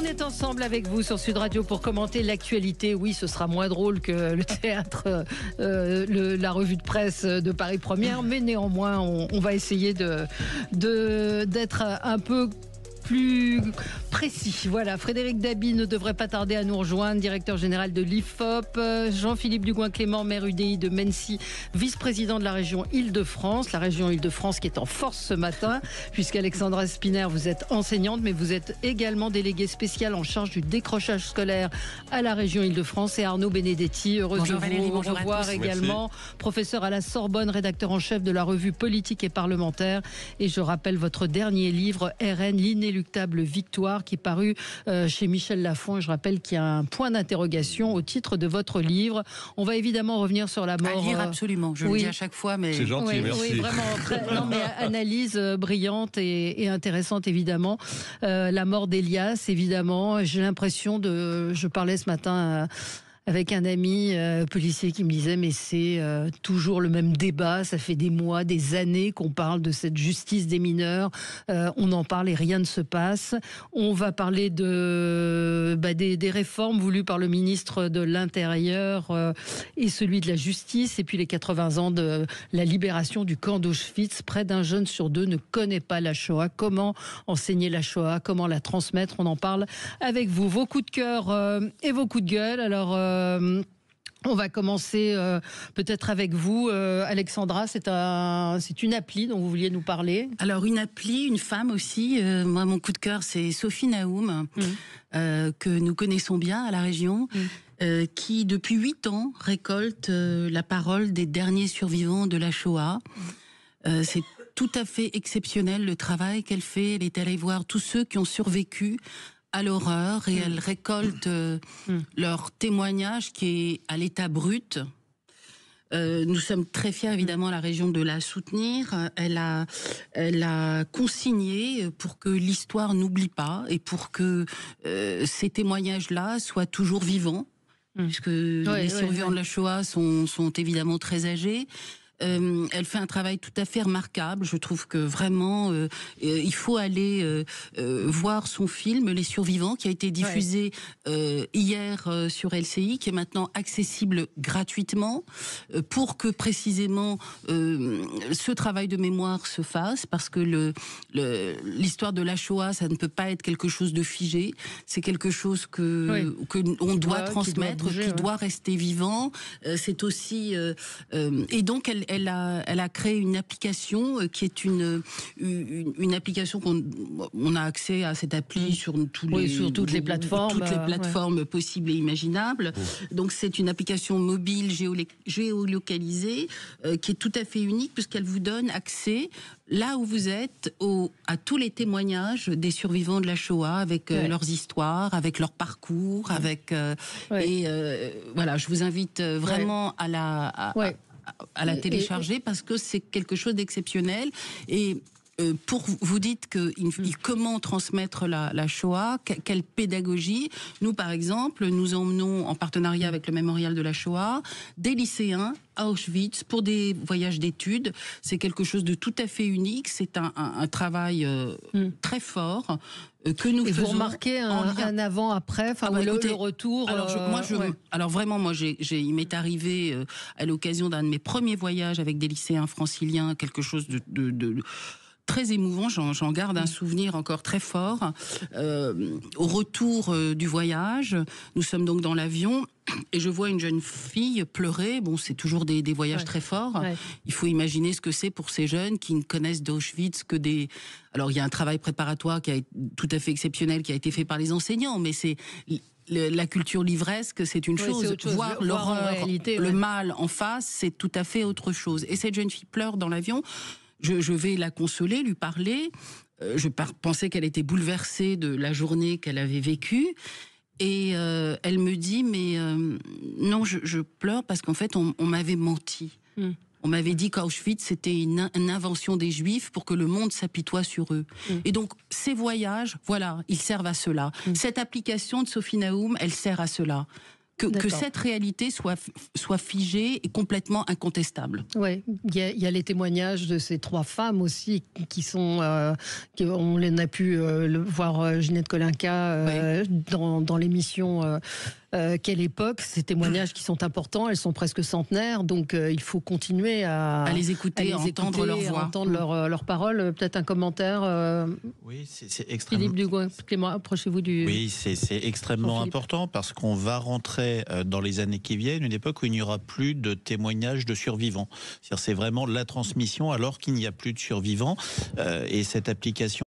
êtes ensemble avec vous sur Sud Radio pour commenter l'actualité. Oui, ce sera moins drôle que le théâtre, la revue de presse de Paris Première, mais néanmoins, on va essayer d'être un peu plus précis. Voilà, Frédéric Dabi ne devrait pas tarder à nous rejoindre, directeur général de l'IFOP. Jean-Philippe Dugouin-Clément, maire UDI de Mennecy, vice-président de la région Île-de-France. La région Île-de-France qui est en force ce matin, puisqu'Alexandra Spinner, vous êtes enseignante, mais vous êtes également déléguée spéciale en charge du décrochage scolaire à la région Île-de-France. Et Arnaud Benedetti, heureuse de vous revoir également. Merci. Professeur à la Sorbonne, rédacteur en chef de la revue Politique et Parlementaire. Et je rappelle votre dernier livre, RN, l'inéluctable victoire, qui est paru chez Michel Lafon. Et je rappelle qu'il y a un point d'interrogation au titre de votre livre. On va évidemment revenir sur la mort. À lire absolument, je le dis à chaque fois. Mais... C'est gentil, merci. Oui, vraiment. Non, mais analyse brillante et intéressante, évidemment. La mort d'Elias, évidemment. J'ai l'impression je parlais ce matin avec un ami policier qui me disait mais c'est toujours le même débat, ça fait des mois, des années qu'on parle de cette justice des mineurs, on en parle et rien ne se passe. On va parler des réformes voulues par le ministre de l'Intérieur et celui de la Justice, et puis les 80 ans de la libération du camp d'Auschwitz. Près d'un jeune sur deux ne connaît pas la Shoah. Comment enseigner la Shoah, comment la transmettre? On en parle avec vous. Vos coups de cœur et vos coups de gueule. Alors on va commencer peut-être avec vous, Alexandra. C'est une appli dont vous vouliez nous parler. Alors une appli, une femme aussi. Moi, mon coup de cœur, c'est Sophie Naoum, que nous connaissons bien à la région, qui depuis 8 ans récolte la parole des derniers survivants de la Shoah. C'est tout à fait exceptionnel le travail qu'elle fait. Elle est allée voir tous ceux qui ont survécu à l'horreur et elle récolte leur témoignage qui est à l'état brut. Nous sommes très fiers évidemment à la région de la soutenir. Elle a consigné pour que l'histoire n'oublie pas et pour que ces témoignages-là soient toujours vivants, puisque les survivants de la Shoah sont évidemment très âgés. Elle fait un travail tout à fait remarquable. Je trouve que vraiment, il faut aller voir son film Les Survivants, qui a été diffusé hier sur LCI, qui est maintenant accessible gratuitement, pour que précisément ce travail de mémoire se fasse, parce que l'histoire de la Shoah, ça ne peut pas être quelque chose de figé. C'est quelque chose que on doit transmettre, qui doit rester vivant. C'est aussi et donc elle a créé une application qui est une application on a accès à cette appli sur toutes les plateformes possibles et imaginables. Donc c'est une application mobile géolocalisée qui est tout à fait unique, puisqu'elle vous donne accès là où vous êtes à tous les témoignages des survivants de la Shoah, avec leurs histoires, avec leur parcours, et voilà, je vous invite vraiment à la télécharger, parce que c'est quelque chose d'exceptionnel. Et vous dites comment transmettre la Shoah, quelle pédagogie. Nous, par exemple, nous emmenons en partenariat avec le Mémorial de la Shoah des lycéens à Auschwitz pour des voyages d'études. C'est quelque chose de tout à fait unique. C'est un travail très fort que nous faisons. Et vous remarquez un avant-après, le retour. Alors vraiment, il m'est arrivé à l'occasion d'un de mes premiers voyages avec des lycéens franciliens quelque chose de très émouvant. J'en garde un souvenir encore très fort. Au retour du voyage, nous sommes donc dans l'avion, et je vois une jeune fille pleurer. Bon, c'est toujours des voyages très forts. Il faut imaginer ce que c'est pour ces jeunes qui ne connaissent d'Auschwitz que des... Alors, il y a un travail préparatoire qui est tout à fait exceptionnel, qui a été fait par les enseignants, mais c'est... La culture livresque, c'est une chose. Voir l'horreur, le mal en face, c'est tout à fait autre chose. Et cette jeune fille pleure dans l'avion. Je vais la consoler, lui parler. Je pensais qu'elle était bouleversée de la journée qu'elle avait vécue. Et elle me dit, mais non, je pleure parce qu'en fait, on m'avait menti. On m'avait dit qu'Auschwitz, c'était une invention des Juifs pour que le monde s'apitoie sur eux. Et donc, ces voyages, voilà, ils servent à cela. Cette application de Sophie Naoum, elle sert à cela. que cette réalité soit figée et complètement incontestable. Oui, il y a les témoignages de ces 3 femmes aussi qui sont, on les a pu le voir Ginette Kolinka dans l'émission Quelle époque. Ces témoignages qui sont importants, elles sont presque centenaires, donc il faut continuer à les écouter, à entendre leur voix, entendre leurs paroles. Peut-être un commentaire. Oui, c'est extrêmement. Philippe Dugoin, Clément, approchez-vous du. Oui, c'est extrêmement important parce qu'on va rentrer dans les années qui viennent une époque où il n'y aura plus de témoignages de survivants. C'est vraiment la transmission alors qu'il n'y a plus de survivants et cette application.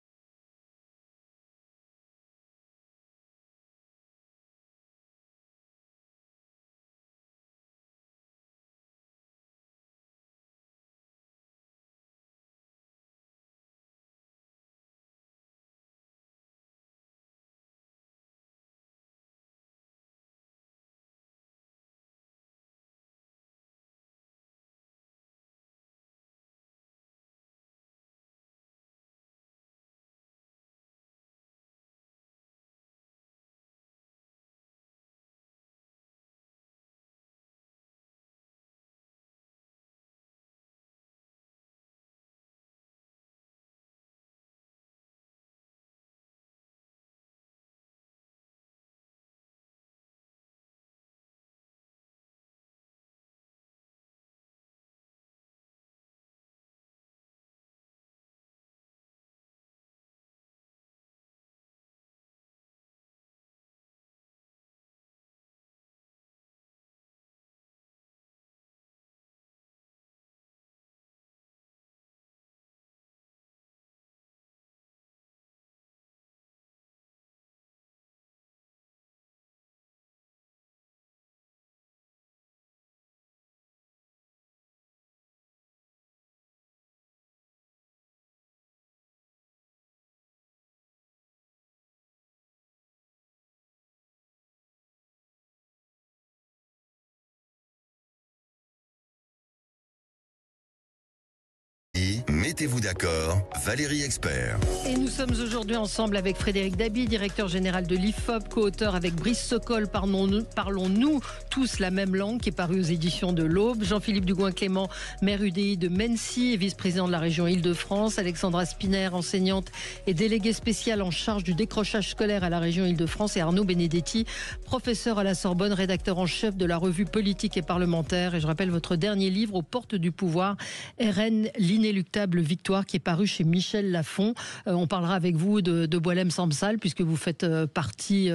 Mettez-vous d'accord, Valérie Expert. Et nous sommes aujourd'hui ensemble avec Frédéric Dabi, directeur général de l'IFOP, co-auteur avec Brice Sokol, Parlons-nous tous la même langue, qui est paru aux éditions de l'Aube. Jean-Philippe Dugoin-Clément, maire UDI de Mennecy et vice-président de la région Île-de-France. Alexandra Spiner, enseignante et déléguée spéciale en charge du décrochage scolaire à la région Île-de-France. Et Arnaud Benedetti, professeur à la Sorbonne, rédacteur en chef de la revue politique et parlementaire. Et je rappelle votre dernier livre, Aux portes du pouvoir, RN, l'inéluctable victoire, qui est paru chez Michel Lafon. On parlera avec vous de Boualem Samsal, puisque vous faites partie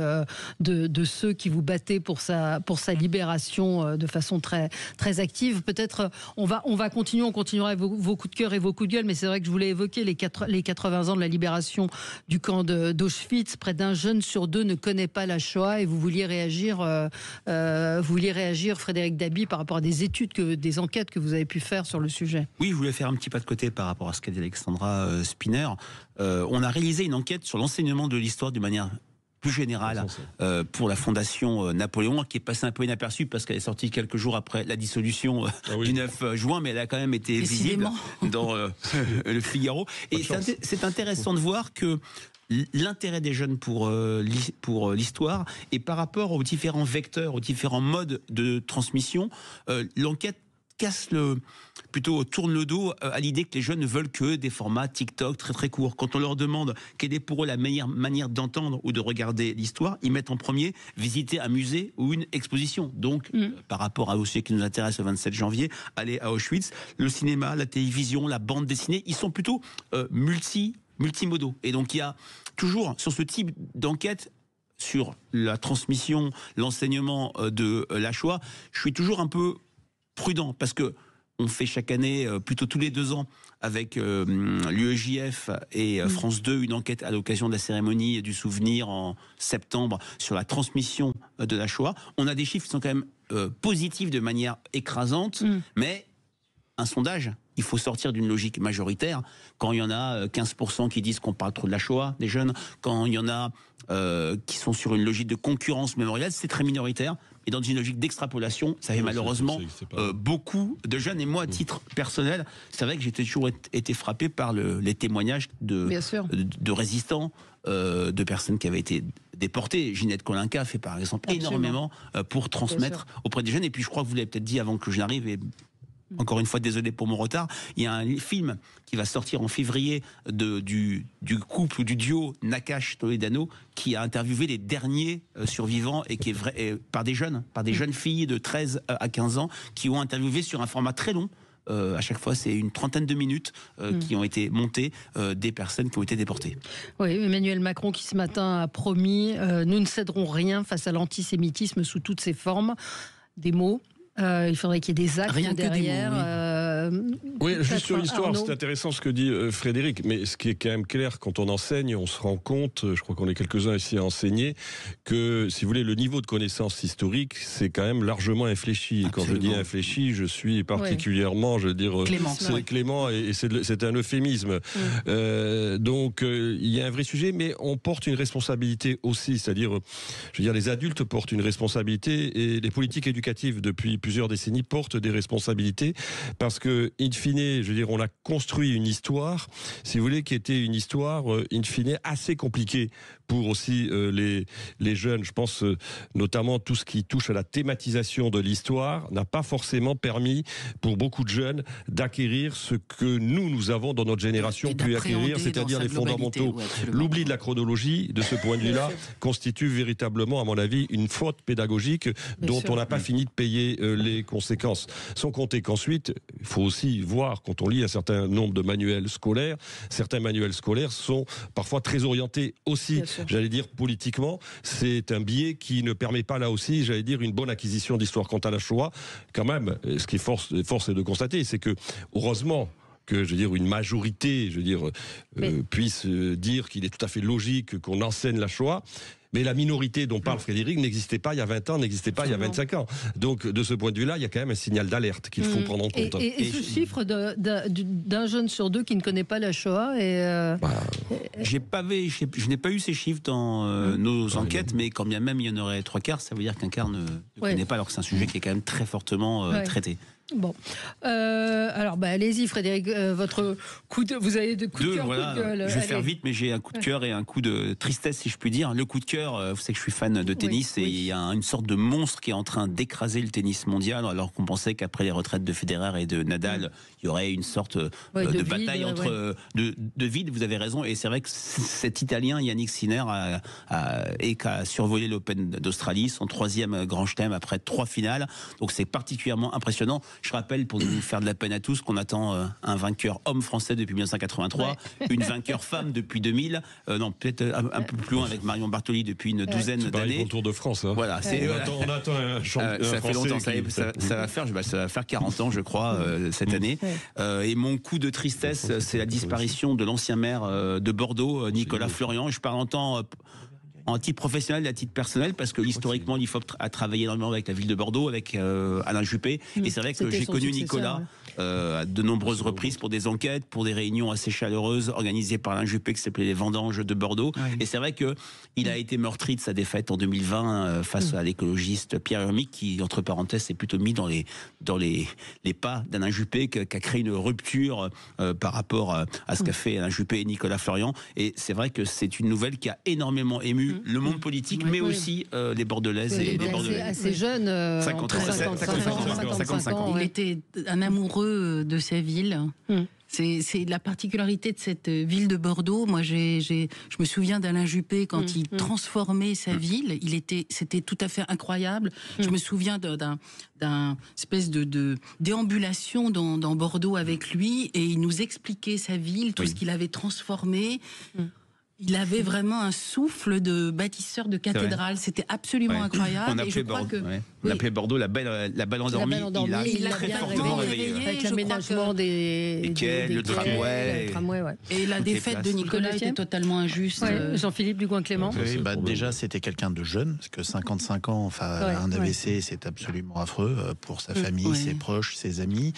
de ceux qui vous battez pour sa libération de façon très, très active. Peut-être on continuera avec vos coups de cœur et vos coups de gueule, mais c'est vrai que je voulais évoquer les 80 ans de la libération du camp d'Auschwitz. Près d'un jeune sur 2 ne connaît pas la Shoah, et vous vouliez réagir, Frédéric Dabi, par rapport à des études, des enquêtes que vous avez pu faire sur le sujet. Oui, je voulais faire un petit pas de côté par rapport à ce qu'a dit Alexandra Spiner. On a réalisé une enquête sur l'enseignement de l'histoire d'une manière plus générale pour la Fondation Napoléon, qui est passée un peu inaperçue parce qu'elle est sortie quelques jours après la dissolution du 9 juin, mais elle a quand même été visible dans le Figaro. Et c'est intéressant de voir que l'intérêt des jeunes pour l'histoire, et par rapport aux différents vecteurs, aux différents modes de transmission, l'enquête tourne le dos à l'idée que les jeunes ne veulent que des formats TikTok très très courts. Quand on leur demande quelle est pour eux la meilleure manière d'entendre ou de regarder l'histoire, ils mettent en premier visiter un musée ou une exposition. Donc, par rapport à dossier qui nous intéresse le 27 janvier, aller à Auschwitz, le cinéma, la télévision, la bande dessinée, ils sont plutôt multimodaux. Et donc, il y a toujours, sur ce type d'enquête, sur la transmission, l'enseignement de la Shoah, je suis toujours un peu prudent, parce que on fait chaque année, plutôt tous les 2 ans, avec l'UEJF et France 2, une enquête à l'occasion de la cérémonie du souvenir en septembre sur la transmission de la Shoah. On a des chiffres qui sont quand même positifs de manière écrasante, mais un sondage il faut sortir d'une logique majoritaire. Quand il y en a 15% qui disent qu'on parle trop de la Shoah, des jeunes, quand il y en a qui sont sur une logique de concurrence mémorielle, c'est très minoritaire. Et dans une logique d'extrapolation, ça fait malheureusement beaucoup de jeunes. Et moi, à titre personnel, c'est vrai que j'ai toujours été frappé par les témoignages de résistants, de personnes qui avaient été déportées. Ginette Kolinka fait par exemple énormément pour transmettre auprès des jeunes. Et puis je crois que vous l'avez peut-être dit avant que je n'arrive, et encore une fois, désolé pour mon retard, il y a un film qui va sortir en février du couple ou du duo Nakache-Toledano qui a interviewé les derniers survivants et qui est vrai, par des jeunes filles de 13 à 15 ans qui ont interviewé sur un format très long. À chaque fois, c'est une trentaine de minutes qui ont été montées des personnes qui ont été déportées. Oui, Emmanuel Macron qui ce matin a promis « Nous ne céderons rien face à l'antisémitisme sous toutes ses formes ». Des mots. Il faudrait qu'il y ait des actes derrière. Oui, juste sur l'histoire, c'est intéressant ce que dit Frédéric, mais ce qui est quand même clair, quand on enseigne, on se rend compte, je crois qu'on est quelques-uns ici à enseigner, que, si vous voulez, le niveau de connaissance historique, c'est quand même largement infléchi. Et quand je dis infléchi, je suis particulièrement, je veux dire, clément, et c'est un euphémisme. Donc, il y a un vrai sujet, mais on porte une responsabilité aussi, c'est-à-dire, je veux dire, les adultes portent une responsabilité, et les politiques éducatives, depuis plusieurs décennies, portent des responsabilités, parce que, in fine, je veux dire, on a construit une histoire, si vous voulez, qui était une histoire, in fine, assez compliquée pour aussi les jeunes. Je pense notamment tout ce qui touche à la thématisation de l'histoire n'a pas forcément permis pour beaucoup de jeunes d'acquérir ce que nous avons dans notre génération pu acquérir, c'est-à-dire les fondamentaux. L'oubli de la chronologie, de ce point de vue-là, constitue véritablement, à mon avis, une faute pédagogique dont on n'a pas fini de payer les conséquences. Sans compter qu'ensuite, il faut aussi voir, quand on lit un certain nombre de manuels scolaires, certains manuels scolaires sont parfois très orientés aussi, j'allais dire, politiquement. C'est un biais qui ne permet pas, là aussi, j'allais dire, une bonne acquisition d'histoire. Quant à la Shoah, quand même, ce qui est force est de constater, c'est que, heureusement, que, je veux dire, une majorité, je veux dire, puisse dire qu'il est tout à fait logique qu'on enseigne la Shoah. Mais la minorité dont parle Frédéric n'existait pas il y a 20 ans, n'existait pas il y a 25 ans. Donc, de ce point de vue-là, il y a quand même un signal d'alerte qu'il faut prendre en compte. Et ce chiffre d'un jeune sur deux qui ne connaît pas la Shoah je n'ai pas eu ces chiffres dans nos enquêtes, mais quand bien même il y en aurait 3/4, ça veut dire qu'un quart ne connaît pas, alors que c'est un sujet qui est quand même très fortement traité. Bon, alors allez-y Frédéric, votre coup de, vous avez de coup de cœur, coup de gueule. Je vais faire vite, mais j'ai un coup de cœur et un coup de tristesse, si je puis dire. Le coup de cœur, vous savez que je suis fan de tennis, et il y a une sorte de monstre qui est en train d'écraser le tennis mondial, alors qu'on pensait qu'après les retraites de Federer et de Nadal, il y aurait une sorte de bataille de vide. Vous avez raison, et c'est vrai que cet Italien Yannick Sinner a survolé l'Open d'Australie, son 3e grand chelem après 3 finales. Donc c'est particulièrement impressionnant. Je rappelle, pour nous faire de la peine à tous, qu'on attend un vainqueur homme français depuis 1983, une vainqueur femme depuis 2000, non, peut-être un peu plus loin avec Marion Bartoli depuis une douzaine d'années. Pour le Tour de France. Hein. Voilà, on attend un champion. Ça fait longtemps, ça va faire 40 ans, je crois, cette année. Et mon coup de tristesse, c'est la disparition de l'ancien maire de Bordeaux, Nicolas Florian. Je parle en titre professionnel et à titre personnel, parce que historiquement l'IFOP a travaillé énormément avec la ville de Bordeaux, avec Alain Juppé, et c'est vrai que j'ai connu Nicolas à de nombreuses reprises pour des enquêtes, pour des réunions assez chaleureuses organisées par Alain Juppé qui s'appelait les Vendanges de Bordeaux, et c'est vrai que il a été meurtri de sa défaite en 2020 face à l'écologiste Pierre Hermic, qui, entre parenthèses, s'est plutôt mis dans les pas d'Alain Juppé, qui a créé une rupture par rapport à ce qu'a fait Alain Juppé et Nicolas Florian, et c'est vrai que c'est une nouvelle qui a énormément ému le monde politique, mais aussi les Bordelaises et les Bordelais. Assez jeune, 55 ans. Il était un amoureux de sa ville. C'est la particularité de cette ville de Bordeaux. Moi, je me souviens d'Alain Juppé quand il transformait sa ville. C'était tout à fait incroyable. Je me souviens d'un espèce de déambulation dans Bordeaux avec lui, et il nous expliquait sa ville, tout ce qu'il avait transformé. Il avait vraiment un souffle de bâtisseur de cathédrale. C'était absolument incroyable. On appelait Bordeaux la belle endormie. Il a très fortement réveillé. Avec l'aménagement des quais, le tramway. Et la défaite de Nicolas était totalement injuste. Jean-Philippe Dugoin-Clément. Déjà, c'était quelqu'un de jeune, parce que 55 ans, un AVC, c'est absolument affreux pour sa famille, ses proches, ses amis.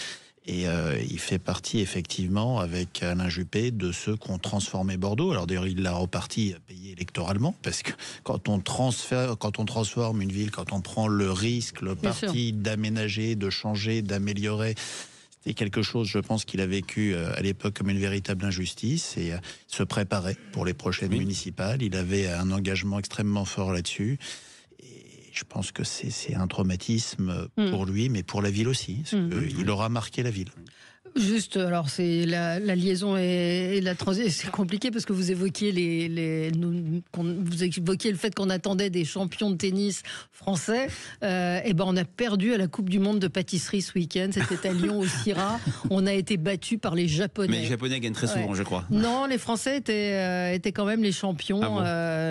Et il fait partie effectivement avec Alain Juppé de ceux qui ont transformé Bordeaux. Alors d'ailleurs il l'a reparti payé électoralement parce que quand on transforme une ville, quand on prend le risque, le parti d'aménager, de changer, d'améliorer, c'était quelque chose, je pense, qu'il a vécu à l'époque comme une véritable injustice et se préparait pour les prochaines municipales. Il avait un engagement extrêmement fort là-dessus. Je pense que c'est un traumatisme pour lui, mais pour la ville aussi. Il aura marqué la ville. Juste, alors c'est la liaison et la transition, c'est compliqué parce que vous évoquiez vous évoquiez le fait qu'on attendait des champions de tennis français. Et ben on a perdu à la Coupe du Monde de pâtisserie ce week-end. C'était à Lyon au Syrah. On a été battus par les Japonais. Mais les Japonais gagnent très souvent, je crois. Non, les Français étaient quand même les champions. Ah bon.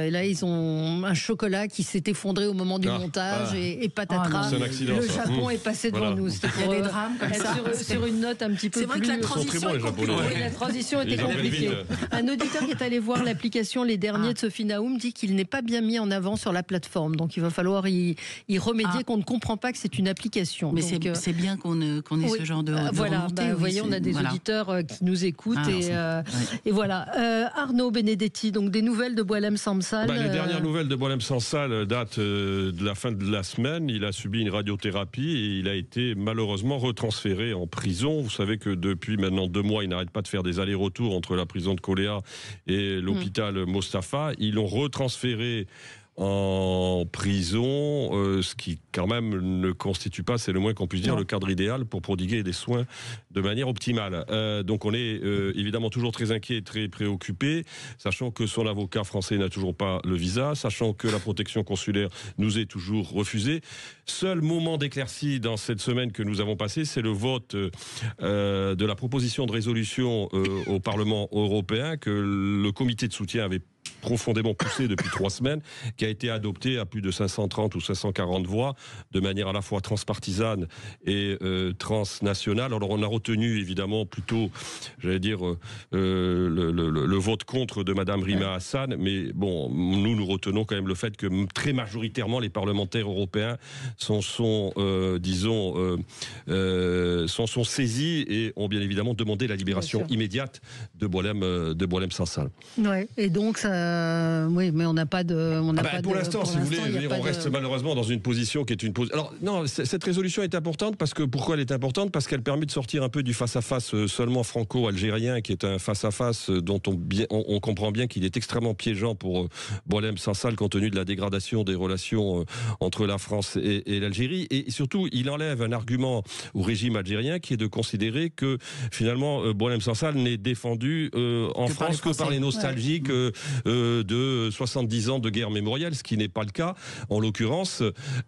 Et là, ils ont un chocolat qui s'est effondré au moment du montage et patatras. C'est un accident, le ça. Japon est passé devant nous. Il y a des drames comme ça. Sur une note un petit peu. C'est vrai que la transition est compliquée. Oui, la transition était Ils apprennent compliquée. vite. Un auditeur qui est allé voir l'application Les Derniers de Sophie Naoum dit qu'il n'est pas bien mis en avant sur la plateforme. Donc il va falloir y remédier, qu'on ne comprend pas que c'est une application. Mais donc, c'est bien qu'on ait ce genre de voilà, remontée. vous voyez, on a des auditeurs qui nous écoutent. Et voilà. Arnaud Benedetti, donc des nouvelles de Boualem Sansal. Les dernières nouvelles de Boualem Sansal datent de la fin de la semaine. Il a subi une radiothérapie et il a été malheureusement retransféré en prison. Vous savez que depuis maintenant 2 mois, il n'arrête pas de faire des allers-retours entre la prison de Koléa et l'hôpital Mostafa. Ils l'ont retransféré en prison, ce qui quand même ne constitue pas, c'est le moins qu'on puisse dire, le cadre idéal pour prodiguer des soins de manière optimale. Donc on est évidemment toujours très inquiet et très préoccupé, sachant que son avocat français n'a toujours pas le visa, sachant que la protection consulaire nous est toujours refusée. Seul moment d'éclaircie dans cette semaine que nous avons passée, c'est le vote de la proposition de résolution au Parlement européen que le comité de soutien avait profondément poussé depuis 3 semaines, qui a été adopté à plus de 530 ou 540 voix, de manière à la fois transpartisane et transnationale. Alors on a retenu évidemment plutôt, j'allais dire, le vote contre de Madame Rima Hassan, mais bon, nous retenons quand même le fait que très majoritairement les parlementaires européens sont saisis et ont bien évidemment demandé la libération immédiate de Boualem Sansal. Ouais, et donc ça. Oui, mais on n'a pas de. Pour l'instant, si vous voulez, on reste malheureusement dans une position qui est une position. Alors, non, cette résolution est importante parce que. Pourquoi elle est importante ? Parce qu'elle permet de sortir un peu du face-à-face seulement franco-algérien, qui est un face-à-face dont on comprend bien qu'il est extrêmement piégeant pour Boualem Sansal, compte tenu de la dégradation des relations entre la France et l'Algérie. Et surtout, il enlève un argument au régime algérien qui est de considérer que, finalement, Boualem Sansal n'est défendu en France que par les nostalgiques. De 70 ans de guerre mémorielle, ce qui n'est pas le cas en l'occurrence,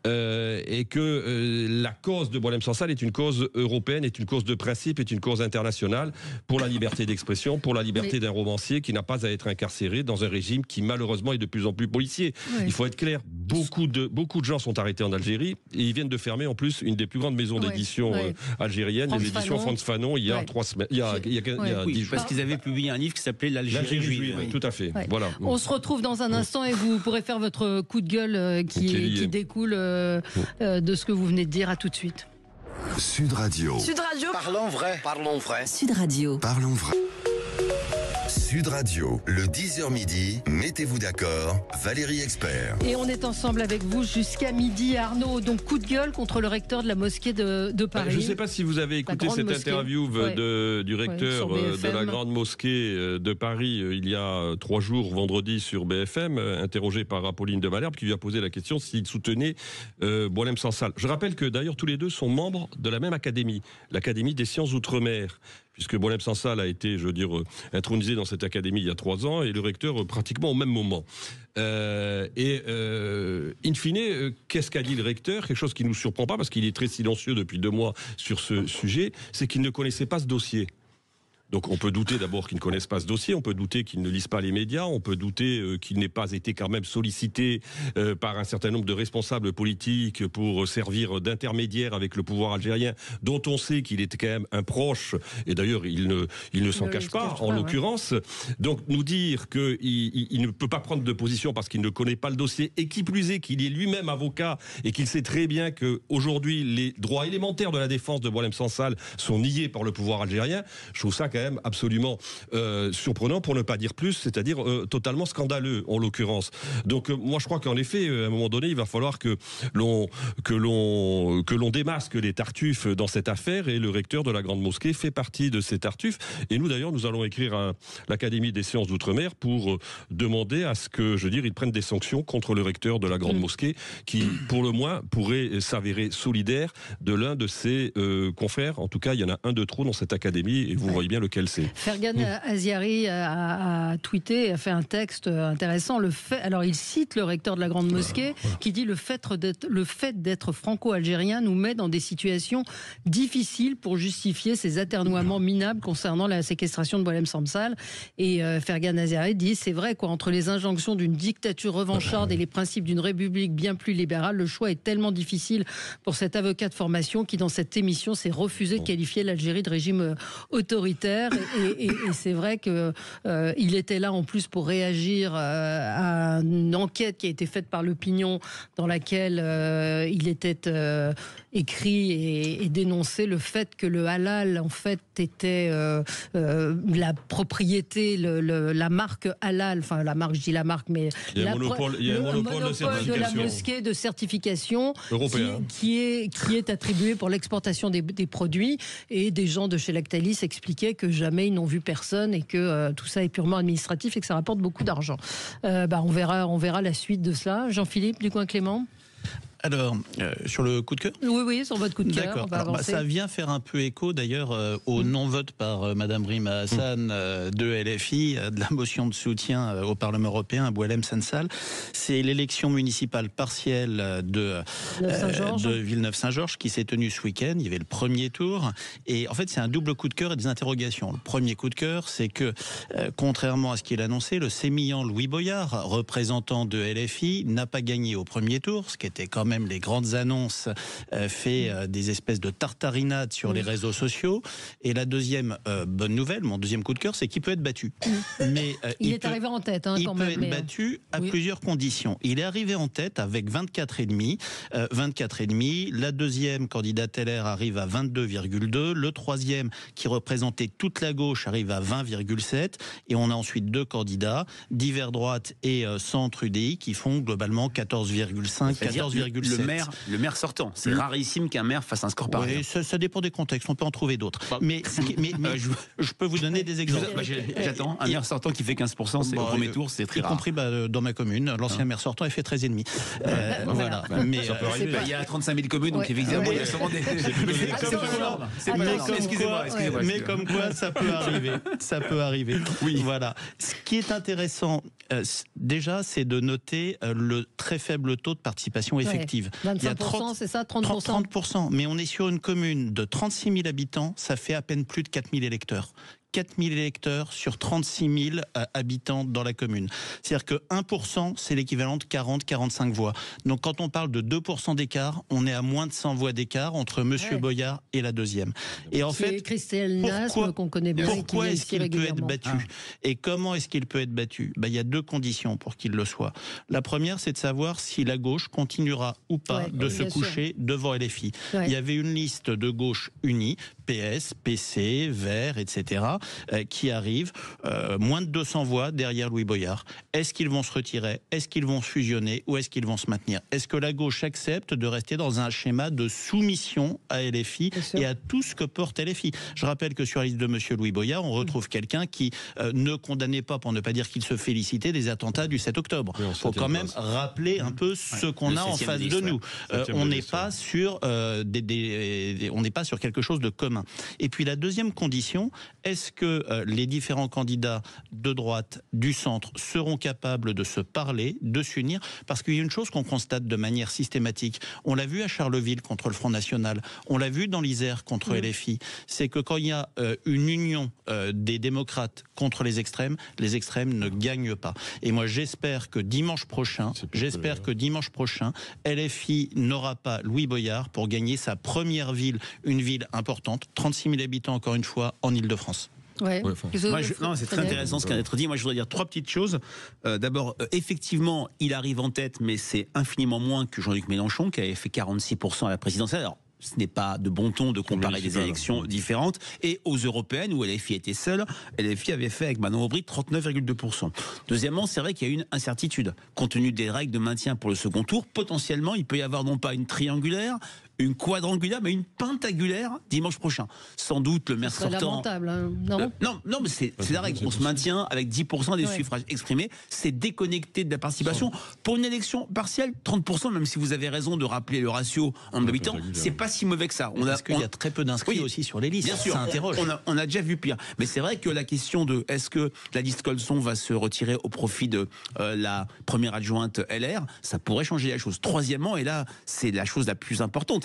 et que la cause de Boualem Sansal est une cause européenne, est une cause de principe, est une cause internationale pour la liberté d'expression, pour la liberté d'un romancier qui n'a pas à être incarcéré dans un régime qui malheureusement est de plus en plus policier. Il faut être clair, beaucoup de gens sont arrêtés en Algérie et ils viennent de fermer en plus une des plus grandes maisons d'édition algériennes, les éditions Frantz Fanon, il y a 3 semaines, il y a 10 jours. Parce qu'ils avaient publié un livre qui s'appelait L'Algérie juive. Tout à fait. Voilà. On se retrouve dans un instant et vous pourrez faire votre coup de gueule qui découle de ce que vous venez de dire. À tout de suite. Sud Radio. Sud Radio. Parlons vrai. Parlons vrai. Sud Radio. Parlons vrai. Sud Radio, le 10h midi, mettez-vous d'accord, Valérie Expert. Et on est ensemble avec vous jusqu'à midi. Arnaud, donc coup de gueule contre le recteur de la mosquée de Paris. Je ne sais pas si vous avez écouté cette interview du recteur de la grande mosquée de Paris il y a 3 jours, vendredi, sur BFM, interrogé par Apolline de Malherbe, qui lui a posé la question s'il soutenait Boualem Sansal. Je rappelle que d'ailleurs tous les deux sont membres de la même académie, l'Académie des sciences outre-mer, puisque Boualem Sansal a été, intronisé dans cette académie il y a 3 ans, et le recteur pratiquement au même moment. In fine, qu'est-ce qu'a dit le recteur ? Quelque chose qui ne nous surprend pas, parce qu'il est très silencieux depuis 2 mois sur ce sujet, c'est qu'il ne connaissait pas ce dossier. Donc on peut douter d'abord qu'ils ne connaissent pas ce dossier, on peut douter qu'ils ne lisent pas les médias, on peut douter qu'il n'ait pas été quand même sollicité par un certain nombre de responsables politiques pour servir d'intermédiaire avec le pouvoir algérien, dont on sait qu'il était quand même un proche, et d'ailleurs il ne s'en cache pas, en l'occurrence. Donc nous dire qu'il ne peut pas prendre de position parce qu'il ne connaît pas le dossier, et qui plus est qu'il est lui-même avocat, et qu'il sait très bien qu'aujourd'hui les droits élémentaires de la défense de Boualem Sansal sont niés par le pouvoir algérien, je trouve ça quand même absolument surprenant, pour ne pas dire plus, c'est-à-dire totalement scandaleux en l'occurrence. Donc moi je crois qu'en effet, à un moment donné, il va falloir que l'on démasque les tartuffes dans cette affaire, et le recteur de la Grande Mosquée fait partie de ces tartuffes. Et nous d'ailleurs, nous allons écrire à l'Académie des sciences d'outre-mer pour demander à ce que, ils prennent des sanctions contre le recteur de la Grande Mosquée, qui pour le moins pourrait s'avérer solidaire de l'un de ses confrères. En tout cas, il y en a un de trop dans cette académie, et vous voyez bien lequel c'est. Fergan Aziari a tweeté, a fait un texte intéressant. Alors il cite le recteur de la Grande Mosquée qui dit le fait d'être franco-algérien nous met dans des situations difficiles pour justifier ces atermoiements minables concernant la séquestration de Boualem Sansal. Et Fergan Aziari dit c'est vrai quoi, entre les injonctions d'une dictature revancharde et les principes d'une république bien plus libérale, le choix est tellement difficile pour cet avocat de formation qui dans cette émission s'est refusé de qualifier l'Algérie de régime autoritaire. Et c'est vrai que il était là en plus pour réagir à une enquête qui a été faite par l'opinion, dans laquelle il était écrit et dénoncé le fait que le halal en fait était la propriété, la marque halal, enfin la marque, je dis la marque, mais il y a un monopole de la mosquée de certification européen qui est attribué pour l'exportation des produits, et des gens de chez Lactalis expliquaient que jamais ils n'ont vu personne et que tout ça est purement administratif et que ça rapporte beaucoup d'argent. On verra la suite de cela. Jean-Philippe Ducoing-Clément. Alors, sur le coup de cœur ? Oui, sur votre coup de cœur. D'accord. Ça vient faire un peu écho d'ailleurs au non-vote par Madame Rima Hassan de LFI de la motion de soutien au Parlement européen à Boualem Sansal. C'est l'élection municipale partielle de Villeneuve-Saint-Georges qui s'est tenue ce week-end. Il y avait le premier tour. Et en fait, c'est un double coup de cœur et des interrogations. Le premier coup de cœur, c'est que, contrairement à ce qu'il a annoncé, le sémillant Louis Boyard, représentant de LFI, n'a pas gagné au premier tour, ce qui était quand même les grandes annonces fait des espèces de tartarinades sur les réseaux sociaux. Et la deuxième bonne nouvelle, mon deuxième coup de cœur, c'est qu'il peut être battu. Mais il est arrivé en tête, il peut être battu à plusieurs conditions. Il est arrivé en tête avec 24,5. La deuxième candidate LR arrive à 22,2. Le troisième, qui représentait toute la gauche, arrive à 20,7. Et on a ensuite deux candidats, Divers Droite et Centre UDI, qui font globalement 14,5, 14,7. Le maire sortant. C'est rarissime qu'un maire fasse un score pareil. Oui, ça dépend des contextes. On peut en trouver d'autres. Mais je peux vous donner des exemples. J'attends. Un maire sortant qui fait 15%, c'est au premier tour, c'est très rare. Y compris dans ma commune, l'ancien maire sortant, il fait 13,5. Voilà. Mais ça peut arriver. Il y a 35 000 communes, donc évidemment, il y a sûrement des. Mais comme quoi, ça peut arriver. Ça peut arriver. Oui. Voilà. Ce qui est intéressant, déjà, c'est de noter le très faible taux de participation effective. 25%, c'est ça, 30%. 30%. Mais on est sur une commune de 36 000 habitants, ça fait à peine plus de 4 000 électeurs. 4 000 électeurs sur 36 000 habitants dans la commune. C'est-à-dire que 1%, c'est l'équivalent de 40-45 voix. Donc quand on parle de 2% d'écart, on est à moins de 100 voix d'écart entre Monsieur Boyard et la deuxième. Et en fait, Christelle Nasme, qu'on connaît bien. Pourquoi est-ce qu'il peut être battu ? Et comment est-ce qu'il peut être battu ? Il y a deux conditions pour qu'il le soit. La première, c'est de savoir si la gauche continuera ou pas de se coucher devant LFI. Il y avait une liste de gauche unie, PS, PC, Verts, etc., qui arrivent, moins de 200 voix derrière Louis Boyard. Est-ce qu'ils vont se retirer ? Est-ce qu'ils vont fusionner ? Ou est-ce qu'ils vont se maintenir ? Est-ce que la gauche accepte de rester dans un schéma de soumission à LFI et à tout ce que porte LFI ? Je rappelle que sur la liste de Monsieur Louis Boyard, on retrouve quelqu'un qui ne condamnait pas, pour ne pas dire qu'il se félicitait, des attentats du 7 octobre. Il faut quand même rappeler un peu ce qu'on a en face de nous. On n'est pas sur on n'est pas sur quelque chose de commun. examen. Et puis la deuxième condition, est-ce que les différents candidats de droite, du centre, seront capables de se parler, de s'unir? Parce qu'il y a une chose qu'on constate de manière systématique. On l'a vu à Charleville contre le Front National, on l'a vu dans l'Isère contre LFI, c'est que quand il y a une union des démocrates contre les extrêmes ne gagnent pas. Et moi j'espère que dimanche prochain, LFI n'aura pas Louis Boyard pour gagner sa première ville, une ville importante, 36 000 habitants encore une fois, en Île-de-France. Ouais. C'est très intéressant ce qui vient d'être dit. Moi, je voudrais dire 3 petites choses. D'abord, effectivement, il arrive en tête, mais c'est infiniment moins que Jean-Luc Mélenchon, qui avait fait 46% à la présidentielle. Alors, ce n'est pas de bon ton de comparer des élections différentes. Et aux européennes, où LFI était seule, LFI avait fait avec Manon Aubry 39,2%. Deuxièmement, c'est vrai qu'il y a une incertitude. Compte tenu des règles de maintien pour le second tour, potentiellement, il peut y avoir non pas une triangulaire, une quadrangulaire, mais une pentagulaire dimanche prochain. Sans doute le maire sortant... lamentable, hein, non non, mais c'est la règle. On se maintient avec 10% des suffrages exprimés. C'est déconnecté de la participation. Pour une élection partielle, 30%, même si vous avez raison de rappeler le ratio en habitant, c'est pas si mauvais que ça. Parce qu'il y a très peu d'inscrits aussi sur les listes. Bien sûr, ça interroge. On a déjà vu pire. Mais c'est vrai que la question de est-ce que la liste Colson va se retirer au profit de la première adjointe LR, ça pourrait changer la chose. Troisièmement, et là, c'est la chose la plus importante,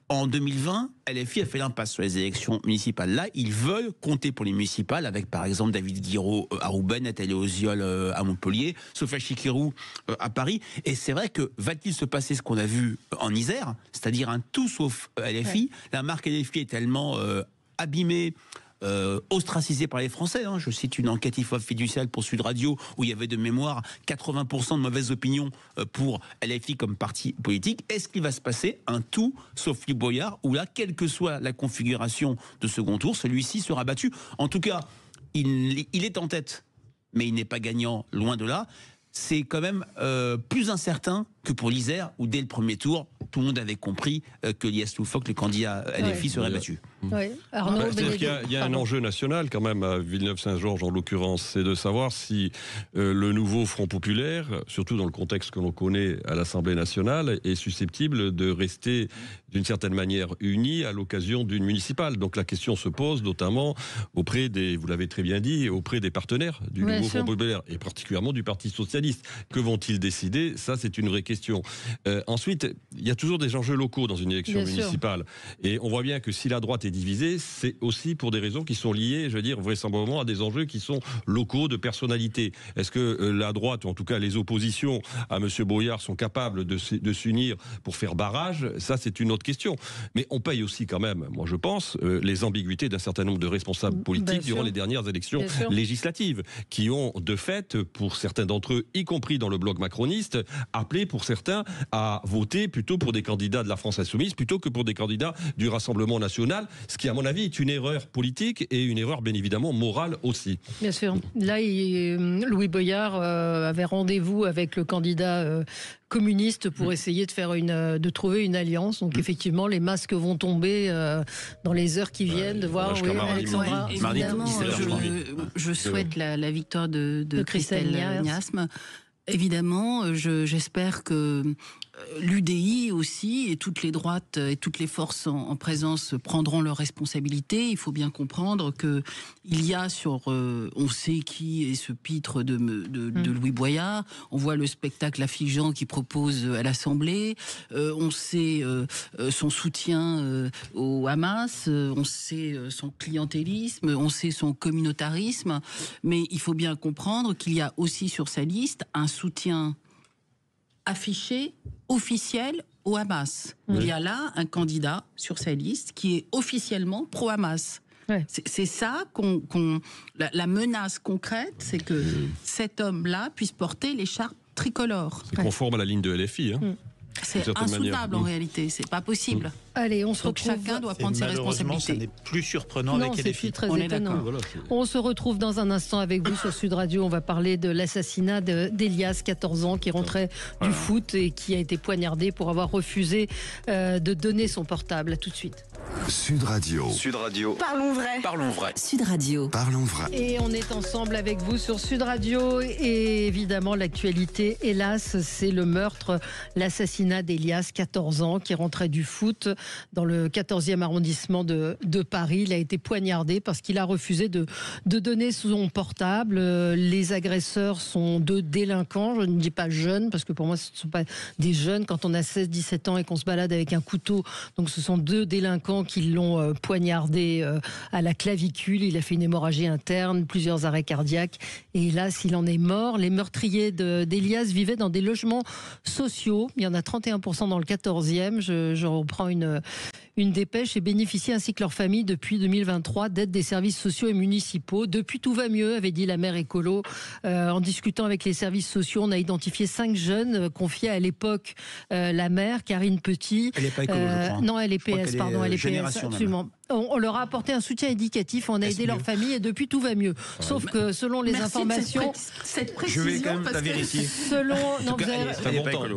en 2020, LFI a fait l'impasse sur les élections municipales. Là, ils veulent compter pour les municipales avec, par exemple, David Guiraud à Roubaix, Nathalie Oziol à Montpellier, Sophia Chikirou à Paris. Et c'est vrai que va-t-il se passer ce qu'on a vu en Isère, c'est-à-dire un tout sauf LFI. La marque LFI est tellement abîmée, ostracisé par les Français. Je cite une enquête IFOP fiduciale pour Sud Radio où il y avait de mémoire 80% de mauvaises opinions pour LFI comme parti politique. Est-ce qu'il va se passer un tout sauf Louis Boyard où là, quelle que soit la configuration de second tour, celui-ci sera battu? En tout cas, il est en tête, mais il n'est pas gagnant, loin de là. C'est quand même plus incertain que pour l'Isère où dès le premier tour, tout le monde avait compris que Lies Loufoque, le candidat LFI, serait battu. Ouais. Arnaud, c'est-à-dire qu'il y a un enjeu national quand même à Villeneuve-Saint-Georges en l'occurrence, c'est de savoir si le nouveau Front populaire, surtout dans le contexte que l'on connaît à l'Assemblée nationale, est susceptible de rester d'une certaine manière uni à l'occasion d'une municipale. Donc la question se pose notamment auprès des, vous l'avez très bien dit, auprès des partenaires du nouveau Front populaire et particulièrement du Parti socialiste. Que vont-ils décider? Ça, c'est une vraie question. Ensuite, il y a toujours des enjeux locaux dans une élection municipale. Et on voit bien que si la droite est divisée, c'est aussi pour des raisons qui sont liées, je veux dire, vraisemblablement à des enjeux qui sont locaux de personnalité. Est-ce que la droite, ou en tout cas les oppositions à M. Boyard, sont capables de s'unir pour faire barrage? Ça, c'est une autre question. Mais on paye aussi quand même, moi je pense, les ambiguïtés d'un certain nombre de responsables politiques durant les dernières élections législatives, qui ont de fait, pour certains d'entre eux, y compris dans le bloc macroniste, appelé pour certains à voter plutôt pour des candidats de la France Insoumise plutôt que pour des candidats du Rassemblement National, ce qui à mon avis est une erreur politique et une erreur bien évidemment morale aussi. Bien sûr. Là, Louis Boyard avait rendez-vous avec le candidat communiste pour essayer de trouver une alliance. Donc effectivement, les masques vont tomber dans les heures qui viennent, de voir Alexandra. Évidemment, je souhaite la victoire de Christelle Niasme. Évidemment, j'espère que l'UDI aussi et toutes les droites et toutes les forces en présence prendront leurs responsabilités. Il faut bien comprendre que il y a on sait qui est ce pitre de Louis Boyard. On voit le spectacle affligeant qu'il propose à l'Assemblée. On sait son soutien au Hamas. On sait son clientélisme. On sait son communautarisme. Mais il faut bien comprendre qu'il y a aussi sur sa liste un soutien affiché, officiel au Hamas. Il y a là un candidat sur sa liste qui est officiellement pro-Hamas. Ouais. C'est ça la menace concrète, c'est que cet homme-là puisse porter l'écharpe tricolore. C'est conforme à la ligne de LFI. C'est insoutenable en réalité, c'est pas possible. Allez, on se retrouve. Chacun doit prendre ses responsabilités. Ça n'est plus surprenant avec LFI. C'est très étonnant. On se retrouve dans un instant avec vous sur Sud Radio. On va parler de l'assassinat d'Elias, 14 ans, qui rentrait du foot et qui a été poignardé pour avoir refusé de donner son portable. À tout de suite. Sud Radio. Sud Radio. Parlons vrai. Parlons vrai. Sud Radio. Parlons vrai. Et on est ensemble avec vous sur Sud Radio. Et évidemment, l'actualité, hélas, c'est le meurtre, l'assassinat d'Elias, 14 ans, qui rentrait du foot dans le 14e arrondissement de Paris. Il a été poignardé parce qu'il a refusé de donner son portable. Les agresseurs sont 2 délinquants. Je ne dis pas jeunes, parce que pour moi, ce ne sont pas des jeunes. Quand on a 16-17 ans et qu'on se balade avec un couteau, donc ce sont 2 délinquants qui l'ont poignardé à la clavicule. Il a fait une hémorragie interne, plusieurs arrêts cardiaques. Et hélas, il en est mort. Les meurtriers d'Elias vivaient dans des logements sociaux. Il y en a 31% dans le 14e. Je reprends une dépêche, et bénéficient ainsi que leur famille depuis 2023 d'aide des services sociaux et municipaux. Depuis, tout va mieux, avait dit la maire écolo. En discutant avec les services sociaux, on a identifié 5 jeunes confiés à l'époque la maire, Karine Petit. Elle n'est pas écolo, je crois. Non, elle est PS, pardon, elle est PS, absolument. Même. On leur a apporté un soutien éducatif, on a aidé leur famille et depuis tout va mieux. Sauf que selon les informations, cette précision, je vais quand même la vérifier.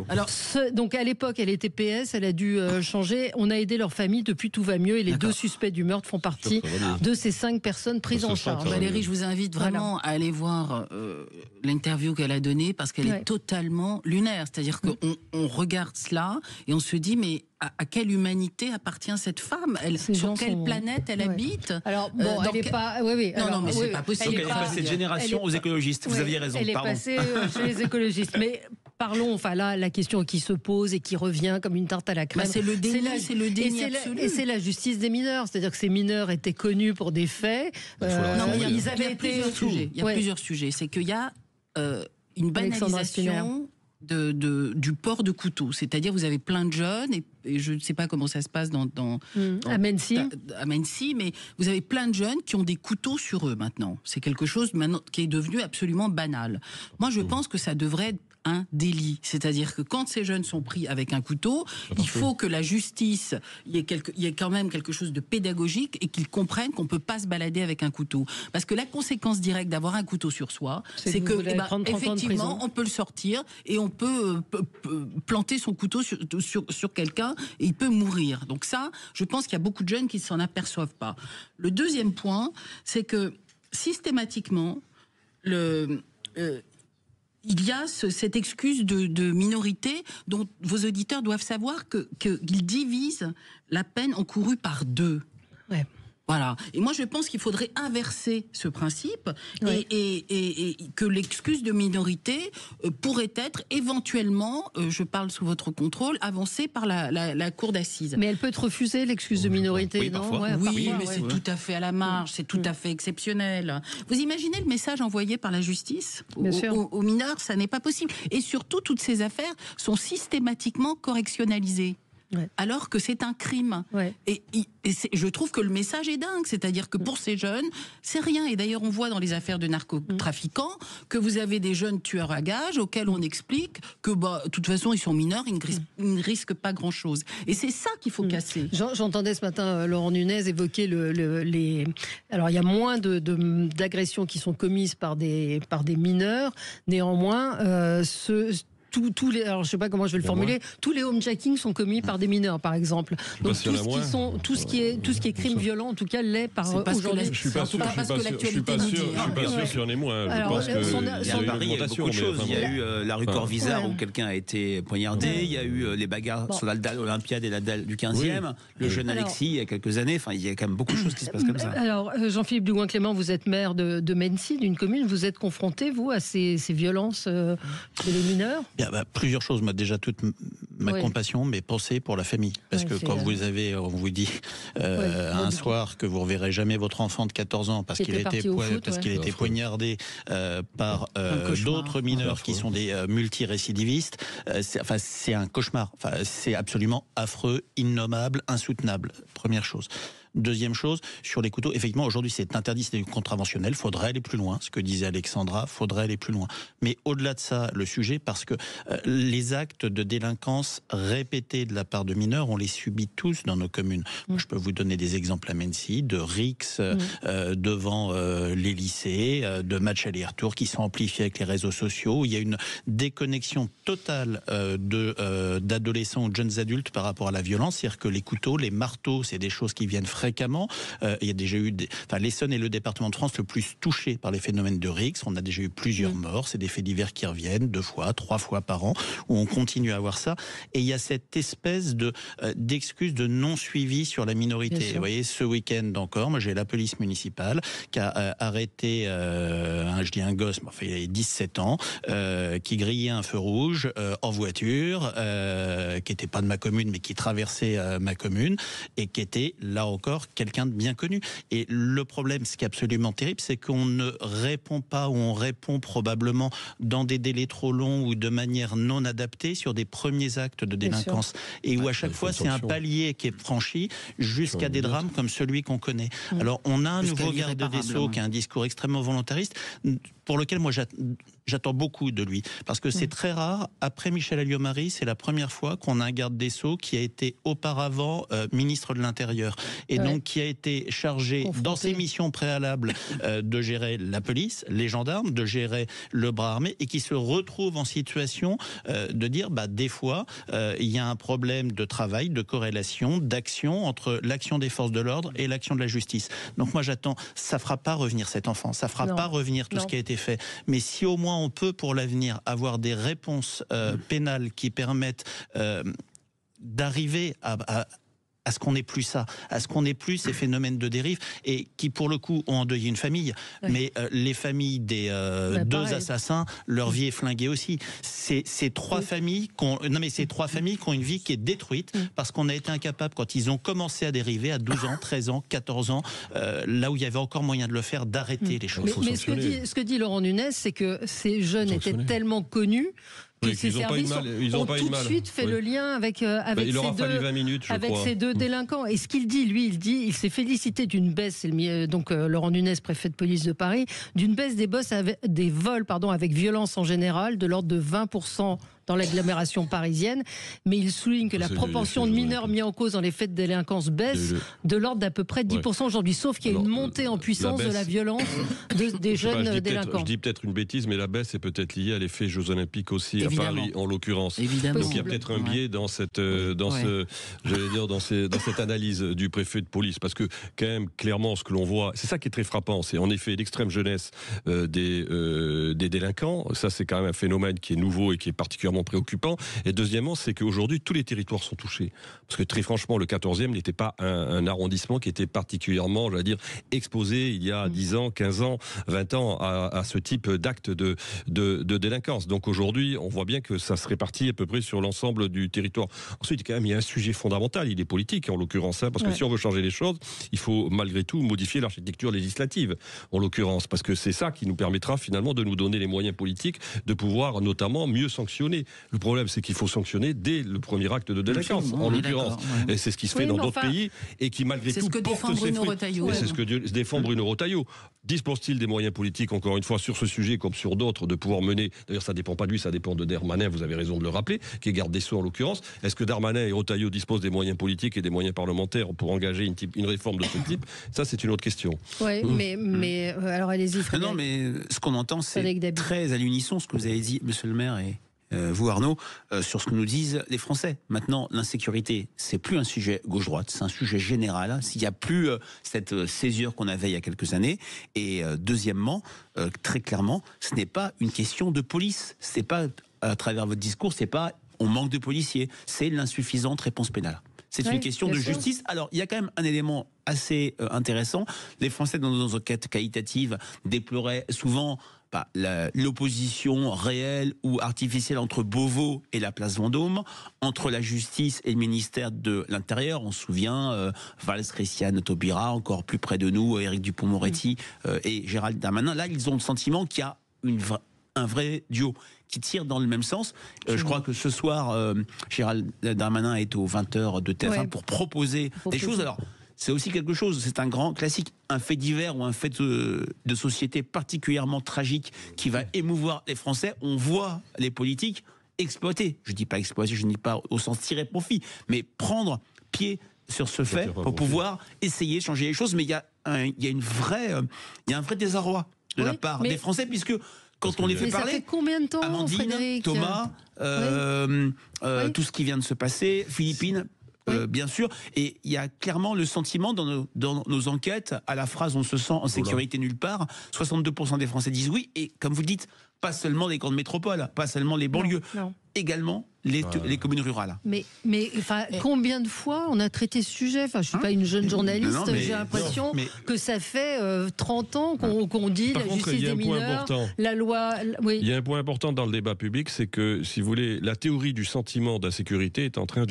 Alors, donc à l'époque, elle était PS, elle a dû changer. On a aidé leur famille, depuis tout va mieux et les 2 suspects du meurtre font partie de ces 5 personnes prises en charge. Valérie, je vous invite vraiment à aller voir l'interview qu'elle a donnée parce qu'elle est totalement lunaire. C'est-à-dire qu'on regarde cela et on se dit mais à quelle humanité appartient cette femme? Sur quelle planète elle habite? Alors, bon, elle n'est pas... Oui. Non, mais c'est pas possible. Donc elle est passée de génération aux écologistes. Vous aviez raison, elle est passée chez les écologistes. Mais parlons, enfin là, la question qui se pose et qui revient comme une tarte à la crème. C'est le déni absolu. Et c'est la justice des mineurs. C'est-à-dire que ces mineurs étaient connus pour des faits. Ils avaient plusieurs sujets. Il y a plusieurs sujets. C'est qu'il y a une banalisation du port de couteau. C'est-à-dire, vous avez plein de jeunes, et je ne sais pas comment ça se passe à Mency, mais vous avez plein de jeunes qui ont des couteaux sur eux maintenant. C'est quelque chose maintenant qui est devenu absolument banal. Moi, je pense que ça devrait être un délit. C'est-à-dire que quand ces jeunes sont pris avec un couteau, il faut que la justice, il y ait quand même quelque chose de pédagogique et qu'ils comprennent qu'on ne peut pas se balader avec un couteau. Parce que la conséquence directe d'avoir un couteau sur soi, c'est que effectivement, on peut le sortir et on peut planter son couteau sur quelqu'un et il peut mourir. Donc ça, je pense qu'il y a beaucoup de jeunes qui ne s'en aperçoivent pas. Le deuxième point, c'est que systématiquement, il y a cette excuse de minorité dont vos auditeurs doivent savoir qu'ils divisent la peine encourue par 2. Ouais. Voilà. Et moi, je pense qu'il faudrait inverser ce principe et que l'excuse de minorité pourrait être éventuellement, je parle sous votre contrôle, avancée par la cour d'assises. Mais elle peut être refusée, l'excuse de minorité, non? Oui, mais c'est tout à fait à la marge, c'est tout à fait exceptionnel. Vous imaginez le message envoyé par la justice aux mineurs? Ça n'est pas possible. Et surtout, toutes ces affaires sont systématiquement correctionnalisées. Alors que c'est un crime. Et je trouve que le message est dingue. C'est-à-dire que pour ces jeunes, c'est rien. Et d'ailleurs, on voit dans les affaires de narcotrafiquants que vous avez des jeunes tueurs à gages auxquels on explique que, de toute façon, ils sont mineurs, ils ne risquent pas grand-chose. Et c'est ça qu'il faut casser. J'entendais ce matin Laurent Nunez évoquer Alors, il y a moins d'agressions qui sont commises par des mineurs. Néanmoins, alors je sais pas comment je vais le formuler, tous les homejacking sont commis par des mineurs, par exemple. Donc tout ce qui est crime violent, en tout cas, l'est par aujourd'hui. Je suis pas sûr qu'il y en ait moins. Je pense qu'il y a eu beaucoup de choses. Il y a eu la rue Corvisart où quelqu'un a été poignardé. Il y a eu les bagarres sur la dalle olympiade et la dalle du 15e. Le jeune Alexis, il y a quelques années. Enfin, il y a quand même beaucoup de choses qui se passent comme ça. Alors, Jean-Philippe Dugouin-Clément, vous êtes maire de Mency, d'une commune. Vous êtes confronté, vous, à ces violences chez les mineurs? Plusieurs choses. Moi, déjà, toute ma compassion, mes pensées pour la famille. Parce que quand on vous dit un soir que vous ne reverrez jamais votre enfant de 14 ans parce qu'il a été poignardé par d'autres mineurs qui sont des multirécidivistes, c'est un cauchemar. C'est absolument affreux, innommable, insoutenable. Première chose. Deuxième chose, sur les couteaux, effectivement, aujourd'hui, c'est interdit, c'est contraventionnel. Faudrait aller plus loin. Ce que disait Alexandra, faudrait aller plus loin. Mais au-delà de ça, le sujet, parce que les actes de délinquance répétés de la part de mineurs, on les subit tous dans nos communes. Moi, je peux vous donner des exemples à Mency, de rixes devant les lycées, de matchs aller-retour qui sont amplifiés avec les réseaux sociaux. Il y a une déconnexion totale d'adolescents ou de jeunes adultes par rapport à la violence. C'est-à-dire que les couteaux, les marteaux, c'est des choses qui viennent fréquemment. Il y a déjà eu l'Essonne est le département de France le plus touché par les phénomènes de rixes. On a déjà eu plusieurs morts. C'est des faits divers qui reviennent 2 fois, 3 fois par an, où on continue à avoir ça. Et il y a cette espèce d'excuse de non-suivi sur la minorité. Vous voyez, ce week-end encore, moi j'ai la police municipale qui a arrêté un gosse, enfin, il avait 17 ans, qui grillait un feu rouge en voiture, qui n'était pas de ma commune, mais qui traversait ma commune, et qui était, là encore, quelqu'un de bien connu. Et le problème, ce qui est absolument terrible, c'est qu'on ne répond pas, ou on répond probablement dans des délais trop longs ou de manière non adaptée sur des premiers actes de délinquance. Et où à chaque fois, c'est un palier qui est franchi jusqu'à des drames comme celui qu'on connaît. Alors, on a un nouveau garde des Sceaux qui a un discours extrêmement volontariste, pour lequel moi j'attends beaucoup de lui, parce que c'est très rare. Après Michel Alliot-Marie, c'est la première fois qu'on a un garde des Sceaux qui a été auparavant ministre de l'Intérieur, et donc qui a été chargé dans ses missions préalables de gérer la police, les gendarmes, de gérer le bras armé, et qui se retrouve en situation de dire, des fois, il y a un problème de travail, de corrélation, d'action entre l'action des forces de l'ordre et l'action de la justice. Donc moi j'attends, ça fera pas revenir cet enfant, ça fera pas revenir tout ce qui a été fait, mais si au moins on peut pour l'avenir avoir des réponses pénales qui permettent d'arriver à ce qu'on n'ait plus ça, à ce qu'on n'ait plus ces phénomènes de dérive, et qui pour le coup ont endeuillé une famille, mais les familles des 2 assassins, leur vie est flinguée aussi. C'est 3 familles qui ont une vie qui est détruite parce qu'on a été incapable, quand ils ont commencé à dériver à 12 ans, 13 ans, 14 ans, là où il y avait encore moyen de le faire, d'arrêter les choses. Mais ce que dit Laurent Nunez, c'est que ces jeunes étaient tellement connus que ces services ont tout de suite fait le lien avec ces deux délinquants. Et ce qu'il dit, il s'est félicité d'une baisse, Laurent Nunez, préfet de police de Paris, d'une baisse des vols avec violence en général, de l'ordre de 20% dans l'agglomération parisienne, mais il souligne que la proportion de mineurs mis en cause dans les faits de délinquance baisse de l'ordre d'à peu près 10% aujourd'hui, sauf qu'il y a une montée en puissance de la violence des jeunes délinquants. Je dis peut-être une bêtise, mais la baisse est peut-être liée à l'effet Jeux Olympiques aussi à Paris, en l'occurrence. Évidemment. Donc il y a peut-être un biais dans cette analyse du préfet de police, parce que quand même, clairement, ce que l'on voit, c'est ça qui est très frappant, c'est en effet l'extrême jeunesse des délinquants. Ça, c'est quand même un phénomène qui est nouveau et qui est particulièrement préoccupant. Et deuxièmement, c'est qu'aujourd'hui, tous les territoires sont touchés. Parce que très franchement, le 14e n'était pas un arrondissement qui était particulièrement, exposé il y a 10 ans, 15 ans, 20 ans à ce type d'actes de délinquance. Donc aujourd'hui, on voit bien que ça se répartit à peu près sur l'ensemble du territoire. Ensuite, quand même, il y a un sujet fondamental, il est politique en l'occurrence, parce que si on veut changer les choses, il faut malgré tout modifier l'architecture législative, en l'occurrence, parce que c'est ça qui nous permettra finalement de nous donner les moyens politiques de pouvoir notamment mieux sanctionner. Le problème, c'est qu'il faut sanctionner dès le premier acte de délinquance, en l'occurrence. Et c'est ce qui se fait dans d'autres pays et qui, malgré tout, porte ses fruits. C'est ce que défend Bruno Retailleau. Dispose-t-il des moyens politiques, encore une fois, sur ce sujet comme sur d'autres, de pouvoir mener... D'ailleurs, ça ne dépend pas de lui, ça dépend de Darmanin, vous avez raison de le rappeler, qui est garde des Sceaux en l'occurrence. Est-ce que Darmanin et Retailleau disposent des moyens politiques et des moyens parlementaires pour engager une réforme de ce type? Ça, c'est une autre question. Oui, mais alors allez-y, Frédéric. Non, mais ce qu'on entend, c'est très à l'unisson, ce que vous avez dit, monsieur le maire, et vous Arnaud, sur ce que nous disent les Français. Maintenant, l'insécurité, c'est plus un sujet gauche-droite, c'est un sujet général. S'il n'y a plus cette césure qu'on avait il y a quelques années. Et deuxièmement, très clairement, ce n'est pas une question de police. C'est pas, à travers votre discours, c'est pas on manque de policiers, c'est l'insuffisante réponse pénale. C'est une question de justice. Alors, il y a quand même un élément assez intéressant. Les Français, dans nos enquêtes qualitatives, déploraient souvent l'opposition réelle ou artificielle entre Beauvau et la place Vendôme, entre la justice et le ministère de l'Intérieur. On se souvient, Valls, Christiane Taubira, encore plus près de nous, Éric Dupond-Moretti et Gérald Darmanin. Là, ils ont le sentiment qu'il y a un vrai duo qui tire dans le même sens. Je crois que ce soir, Gérald Darmanin est aux 20h de TF1 pour proposer des choses. Alors, c'est aussi quelque chose, c'est un grand classique, un fait divers ou un fait de société particulièrement tragique qui va émouvoir les Français. On voit les politiques exploiter, je dis pas exploiter, je ne dis pas au sens tirer profit, mais prendre pied sur ce fait pour pouvoir essayer de changer les choses. Mais il y a un vrai désarroi de la part des Français, puisque quand on les fait parler, ça fait combien de temps, Amandine, Frédéric, Thomas, tout ce qui vient de se passer, Philippines, bien sûr, et il y a clairement le sentiment dans nos enquêtes, à la phrase « on se sent en sécurité nulle part », 62% des Français disent oui, et comme vous le dites, pas seulement les grandes métropoles, pas seulement les banlieues, également les communes rurales. Mais combien de fois on a traité ce sujet ? Enfin, je suis pas une jeune journaliste, j'ai l'impression que ça fait 30 ans qu'on dit la justice des mineurs, la loi... Il y a un point important dans le débat public, c'est que, si vous voulez, la théorie du sentiment d'insécurité est en train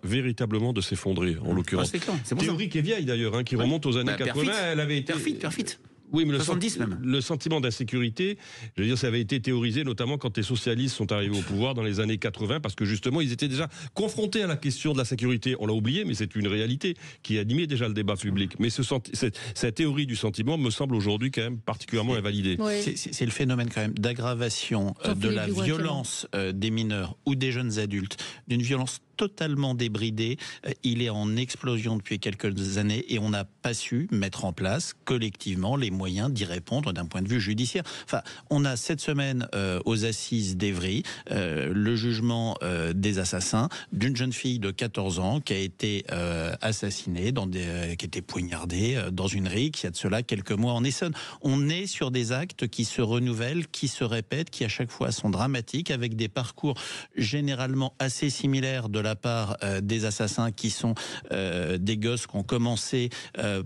véritablement de s'effondrer, en l'occurrence. C'est théorie qui est vieille d'ailleurs, qui remonte aux années 80. Elle avait été... Perfit. Oui, mais 70 même. Le sentiment d'insécurité, je veux dire, ça avait été théorisé notamment quand les socialistes sont arrivés au pouvoir dans les années 80, parce que justement, ils étaient déjà confrontés à la question de la sécurité. On l'a oublié, mais c'est une réalité qui animait déjà le débat public. Mais cette théorie du sentiment me semble aujourd'hui quand même particulièrement invalidée. Oui. C'est le phénomène quand même d'aggravation de la violence des mineurs ou des jeunes adultes, d'une violence totalement débridé, il est en explosion depuis quelques années et on n'a pas su mettre en place collectivement les moyens d'y répondre d'un point de vue judiciaire. Enfin, on a cette semaine aux assises d'Evry le jugement des assassins d'une jeune fille de 14 ans qui a été assassinée, qui a été poignardée dans une rixe il y a de cela quelques mois en Essonne. On est sur des actes qui se renouvellent, qui se répètent, qui à chaque fois sont dramatiques, avec des parcours généralement assez similaires de la part des assassins qui sont des gosses qui ont commencé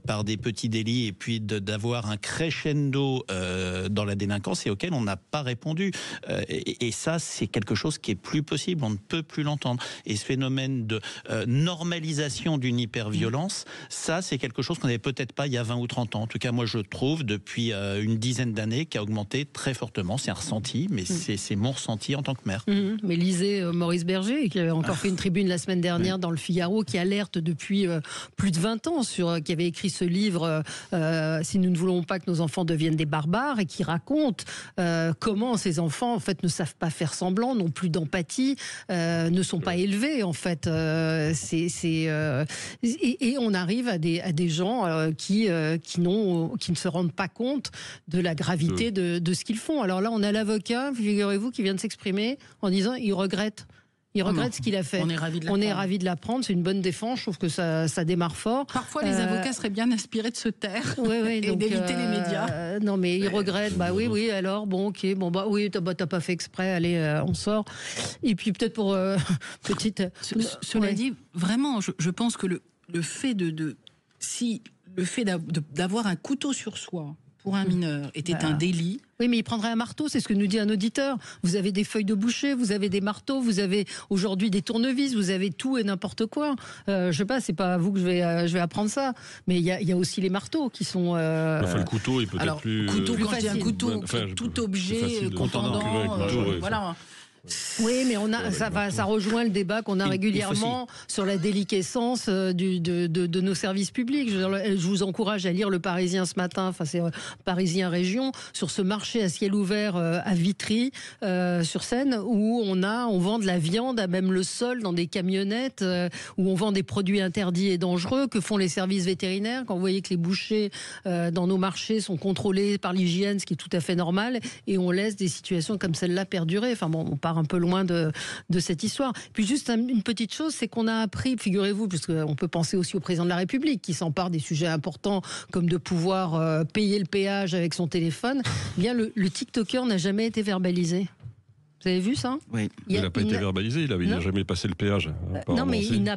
par des petits délits et puis d'avoir un crescendo dans la délinquance et auquel on n'a pas répondu. Et ça, c'est quelque chose qui est plus possible. On ne peut plus l'entendre. Et ce phénomène de normalisation d'une hyperviolence, ça, c'est quelque chose qu'on n'avait peut-être pas il y a 20 ou 30 ans. En tout cas, moi, je trouve, depuis une dizaine d'années, qui a augmenté très fortement. C'est un ressenti, mais c'est mon ressenti en tant que maire. Mais lisez Maurice Berger, qui avait encore fait une tribune la semaine dernière dans le Figaro, qui alerte depuis plus de 20 ans, qui avait écrit ce livre Si nous ne voulons pas que nos enfants deviennent des barbares, et qui raconte comment ces enfants en fait ne savent pas faire semblant, n'ont plus d'empathie, ne sont pas élevés en fait. Et on arrive à des gens qui ne se rendent pas compte de la gravité de ce qu'ils font. Alors là, on a l'avocat, figurez-vous, qui vient de s'exprimer en disant il regrette. Il regrette ce qu'il a fait. On est ravis de l'apprendre. C'est une bonne défense. Je trouve que ça démarre fort. Parfois, les avocats seraient bien inspirés de se taire et d'éviter les médias. Non, mais il regrette. Oui. Alors, t'as pas fait exprès. Allez, on sort. Et puis peut-être pour petite. Cela dit, vraiment, je pense que le fait d'avoir un couteau sur soi pour un mineur était un délit. Oui, mais il prendrait un marteau, c'est ce que nous dit un auditeur. Vous avez des feuilles de boucher, vous avez des marteaux, vous avez aujourd'hui des tournevis, vous avez tout et n'importe quoi. Je sais pas, c'est pas à vous que je vais apprendre ça. Mais il y a aussi les marteaux qui sont... le couteau est peut-être plus... Couteau, plus quand je dis un couteau, tout objet contendant... Voilà. Oui, mais ça rejoint le débat qu'on a régulièrement sur la déliquescence de nos services publics. Je vous encourage à lire Le Parisien ce matin, enfin c'est Parisien Région, sur ce marché à ciel ouvert à Vitry, sur Seine, où on vend de la viande à même le sol dans des camionnettes, où on vend des produits interdits et dangereux. Que font les services vétérinaires quand vous voyez que les bouchers dans nos marchés sont contrôlés par l'hygiène, ce qui est tout à fait normal, et on laisse des situations comme celle-là perdurer. Enfin bon, on part un peu loin de cette histoire. Puis juste une petite chose, c'est qu'on a appris, figurez-vous, puisqu'on peut penser aussi au président de la République qui s'empare des sujets importants comme de pouvoir payer le péage avec son téléphone, eh bien le TikToker n'a jamais été verbalisé. Vous avez vu ça ? Oui. Il n'a pas été verbalisé, il n'a jamais passé le péage. Non, mais il n'a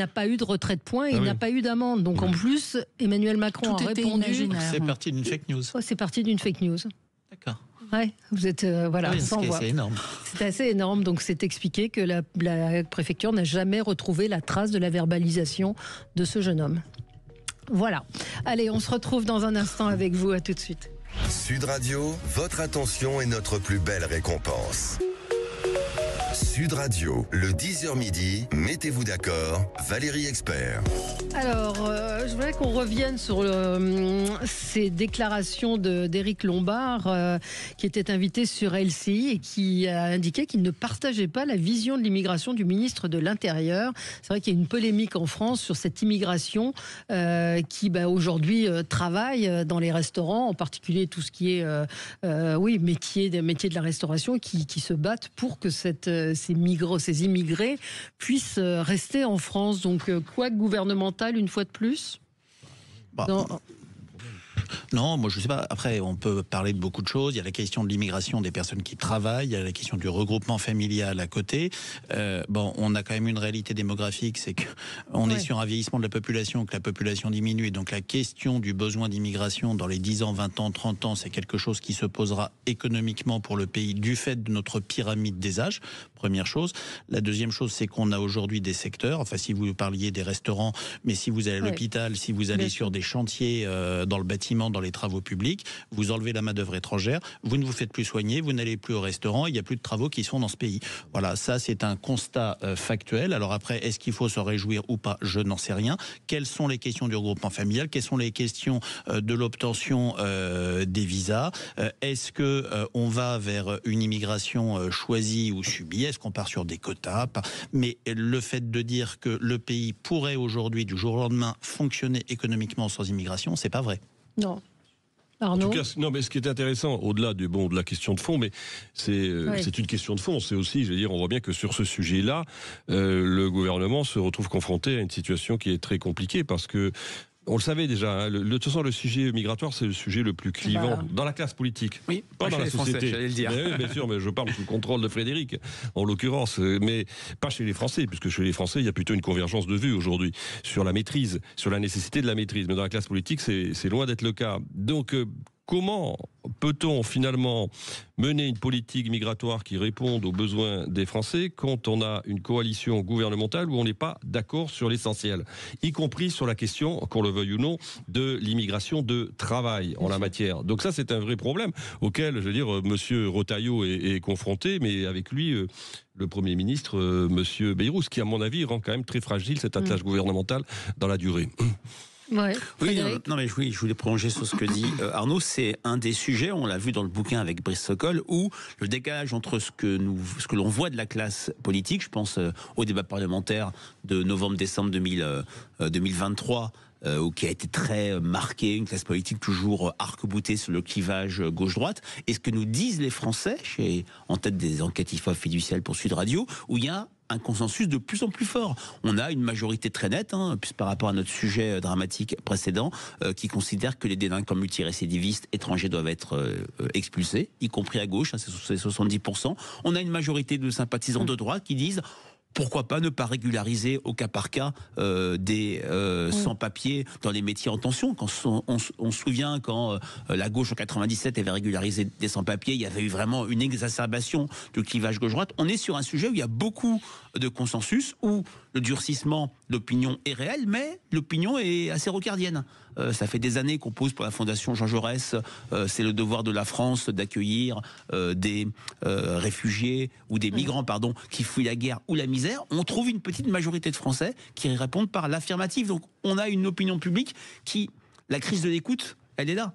pas eu de retrait de points, il n'a pas eu d'amende. Donc en plus, Emmanuel Macron a répondu... C'est parti d'une fake news. C'est parti d'une fake news. D'accord. Ouais, vous êtes sans voix. C'est énorme. C'est assez énorme, donc c'est expliqué que la préfecture n'a jamais retrouvé la trace de la verbalisation de ce jeune homme. Voilà. Allez, on se retrouve dans un instant avec vous. À tout de suite. Sud Radio, votre attention est notre plus belle récompense. Sud Radio, le 10h midi, mettez-vous d'accord, Valérie Expert. Alors, je voudrais qu'on revienne sur ces déclarations d'Éric Lombard, qui était invité sur LCI et qui a indiqué qu'il ne partageait pas la vision de l'immigration du ministre de l'Intérieur. C'est vrai qu'il y a une polémique en France sur cette immigration qui aujourd'hui travaille dans les restaurants, en particulier tout ce qui est métiers de la restauration, qui se battent pour que ces immigrés puissent rester en France. Donc, quoi de gouvernemental une fois de plus ? Non, moi je sais pas. Après, on peut parler de beaucoup de choses. Il y a la question de l'immigration des personnes qui travaillent, il y a la question du regroupement familial à côté. On a quand même une réalité démographique, c'est qu'on est sur un vieillissement de la population, que la population diminue. Et donc la question du besoin d'immigration dans les 10 ans, 20 ans, 30 ans, c'est quelque chose qui se posera économiquement pour le pays du fait de notre pyramide des âges. Première chose. La deuxième chose, c'est qu'on a aujourd'hui des secteurs, enfin si vous parliez des restaurants, mais si vous allez à l'hôpital, si vous allez sur des chantiers dans le bâtiment, dans les travaux publics, vous enlevez la main-d'œuvre étrangère, vous ne vous faites plus soigner, vous n'allez plus au restaurant, il n'y a plus de travaux qui sont dans ce pays. Voilà, ça c'est un constat factuel. Alors après, est-ce qu'il faut se réjouir ou pas? Je n'en sais rien. Quelles sont les questions du regroupement familial? Quelles sont les questions de l'obtention des visas? Est-ce que on va vers une immigration choisie ou subie? Est-ce qu'on part sur des quotas? Mais le fait de dire que le pays pourrait aujourd'hui, du jour au lendemain, fonctionner économiquement sans immigration, c'est pas vrai. Non. Arnaud. En tout cas, non, mais ce qui est intéressant, au-delà de la question de fond, mais c'est une question de fond. C'est aussi, on voit bien que sur ce sujet-là, le gouvernement se retrouve confronté à une situation qui est très compliquée parce que on le savait déjà, de toute façon, le sujet migratoire, c'est le sujet le plus clivant dans la classe politique. Oui, pas dans la société. Français, j'allais le dire. Mais oui, bien sûr, mais je parle sous le contrôle de Frédéric, en l'occurrence. Mais pas chez les Français, puisque chez les Français, il y a plutôt une convergence de vues aujourd'hui sur la maîtrise, sur la nécessité de la maîtrise. Mais dans la classe politique, c'est loin d'être le cas. Donc, comment peut-on finalement mener une politique migratoire qui réponde aux besoins des Français quand on a une coalition gouvernementale où on n'est pas d'accord sur l'essentiel, y compris sur la question, qu'on le veuille ou non, de l'immigration de travail en la matière. Donc ça, c'est un vrai problème auquel, Monsieur Retailleau est confronté, mais avec lui, le Premier ministre, Monsieur Bayrous, qui, à mon avis, rend quand même très fragile cet attelage gouvernemental dans la durée. Ouais, je voulais prolonger sur ce que dit Arnaud. C'est un des sujets, on l'a vu dans le bouquin avec Brice Sokol, où le décalage entre ce que l'on voit de la classe politique, je pense au débat parlementaire de novembre-décembre 2023, qui a été très marqué, une classe politique toujours arc-boutée sur le clivage gauche-droite, et ce que nous disent les Français, en tête des enquêtes IFOP fiduciales pour Sud Radio, où il y a un consensus de plus en plus fort. On a une majorité très nette, par rapport à notre sujet dramatique précédent, qui considère que les délinquants multirécidivistes étrangers doivent être expulsés, y compris à gauche, c'est 70%. On a une majorité de sympathisants de droite qui disent pourquoi pas ne pas régulariser au cas par cas des sans-papiers dans les métiers en tension. On se souvient quand la gauche en 97 avait régularisé des sans-papiers, il y avait eu vraiment une exacerbation du clivage gauche-droite. On est sur un sujet où il y a beaucoup de consensus, où le durcissement d'opinion est réel, mais l'opinion est assez rocardienne. Ça fait des années qu'on pose pour la Fondation Jean Jaurès, c'est le devoir de la France d'accueillir des réfugiés ou des migrants, qui fuient la guerre ou la misère. On trouve une petite majorité de Français qui répondent par l'affirmative. Donc on a une opinion publique qui, la crise de l'écoute, elle est là.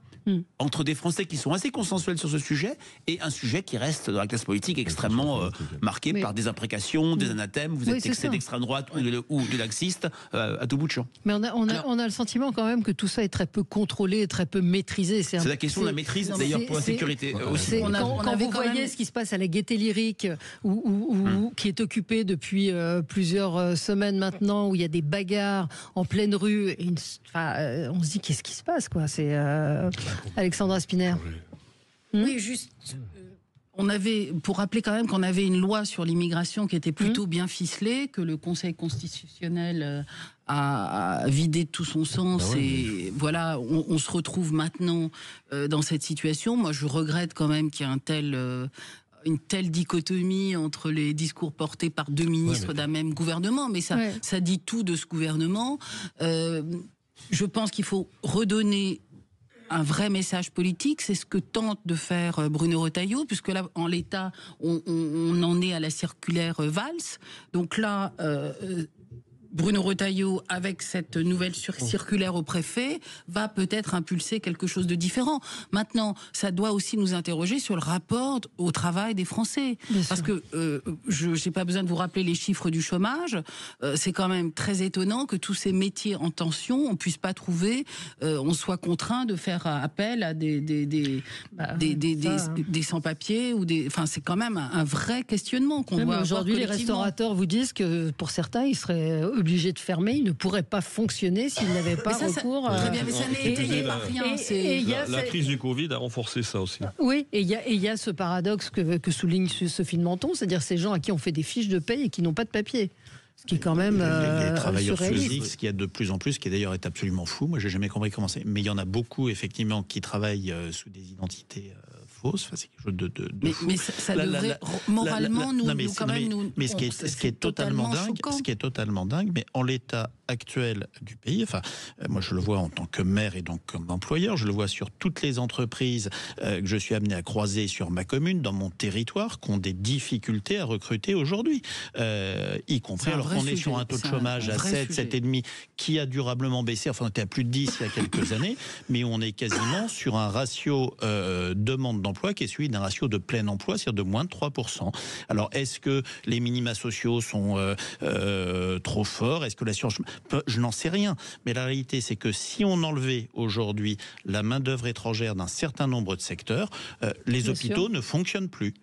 Entre des Français qui sont assez consensuels sur ce sujet et un sujet qui reste dans la classe politique extrêmement marqué par des imprécations, des anathèmes. Vous êtes texté d'extrême droite ou de laxiste à tout bout de champ. Mais on a le sentiment quand même que tout ça est très peu contrôlé, très peu maîtrisé. C'est la question de la maîtrise, d'ailleurs, pour la sécurité aussi. Quand vous voyez ce qui se passe à la Gaîté Lyrique, qui est occupée depuis plusieurs semaines maintenant, où il y a des bagarres en pleine rue, et on se dit qu'est-ce qui se passe, quoi. C'est Alexandra Spinner. Oui, juste. Pour rappeler quand même qu'on avait une loi sur l'immigration qui était plutôt bien ficelée, que le Conseil constitutionnel a vidé de tout son sens. Et voilà, on se retrouve maintenant dans cette situation. Moi, je regrette quand même qu'il y ait une telle dichotomie entre les discours portés par deux ministres d'un même gouvernement. Mais ça dit tout de ce gouvernement. Je pense qu'il faut redonner un vrai message politique. C'est ce que tente de faire Bruno Retailleau, puisque là, en l'état, on en est à la circulaire Valls. Donc là... Bruno Retailleau, avec cette nouvelle circulaire au préfet, va peut-être impulser quelque chose de différent. Maintenant, ça doit aussi nous interroger sur le rapport au travail des Français. Parce que je n'ai pas besoin de vous rappeler les chiffres du chômage. C'est quand même très étonnant que tous ces métiers en tension, on ne puisse pas trouver, on soit contraint de faire appel à des sans-papiers ou des. Enfin, c'est quand même un vrai questionnement qu'on doit avoir. Aujourd'hui, les restaurateurs vous disent que pour certains, ils seraient obligés de fermer, ils ne pourraient pas fonctionner s'ils n'avaient pas recours. Très bien, mais ça n'est étayé par rien. La crise du Covid a renforcé ça aussi. Oui, et il y a ce paradoxe que souligne Sophie de Menton, c'est-à-dire ces gens à qui on fait des fiches de paye et qui n'ont pas de papier. Ce qui est quand même les travailleurs surréaliste. physiques, ce qu'il y a de plus en plus, ce qui d'ailleurs est absolument fou. Moi, j'ai jamais compris comment c'est. Mais il y en a beaucoup, effectivement, qui travaillent sous des identités fausses. Enfin, c'est quelque chose de fou. Mais ça devrait moralement nous mais ce qui est totalement dingue, ce qui est totalement dingue, mais en l'état actuel du pays, enfin, moi je le vois en tant que maire et donc comme employeur, je le vois sur toutes les entreprises que je suis amené à croiser sur ma commune, dans mon territoire, qui ont des difficultés à recruter aujourd'hui, y compris alors qu'on est sur un taux de chomage à 7, 7,5, qui a durablement baissé, enfin on était à plus de 10 il y a quelques années, mais on est quasiment sur un ratio demande d'emploi qui est celui d'un ratio de plein emploi, c'est-à-dire de moins de 3%. Alors est-ce que les minima sociaux sont trop forts? Est-ce que l'assurance... Je n'en sais rien, mais la réalité c'est que si on enlevait aujourd'hui la main-d'œuvre étrangère d'un certain nombre de secteurs, les hôpitaux ne fonctionnent plus.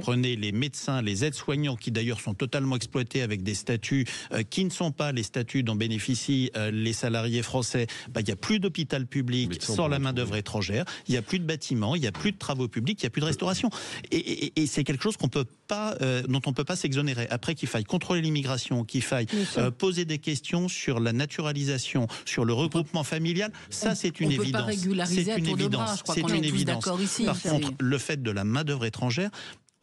Prenez les médecins, les aides-soignants qui d'ailleurs sont totalement exploités avec des statuts qui ne sont pas les statuts dont bénéficient les salariés français. Il n'y a plus d'hôpital public sans la main-d'œuvre étrangère, il n'y a plus de bâtiments, il n'y a plus de travaux publics, il n'y a plus de restauration. Et c'est quelque chose qu'on peut pas, dont on ne peut pas s'exonérer. Après qu'il faille contrôler l'immigration, qu'il faille poser des questions sur la naturalisation, sur le regroupement familial, ça c'est une évidence. C'est une évidence. C'est une évidence. Par contre, le fait de la main-d'œuvre étrangère,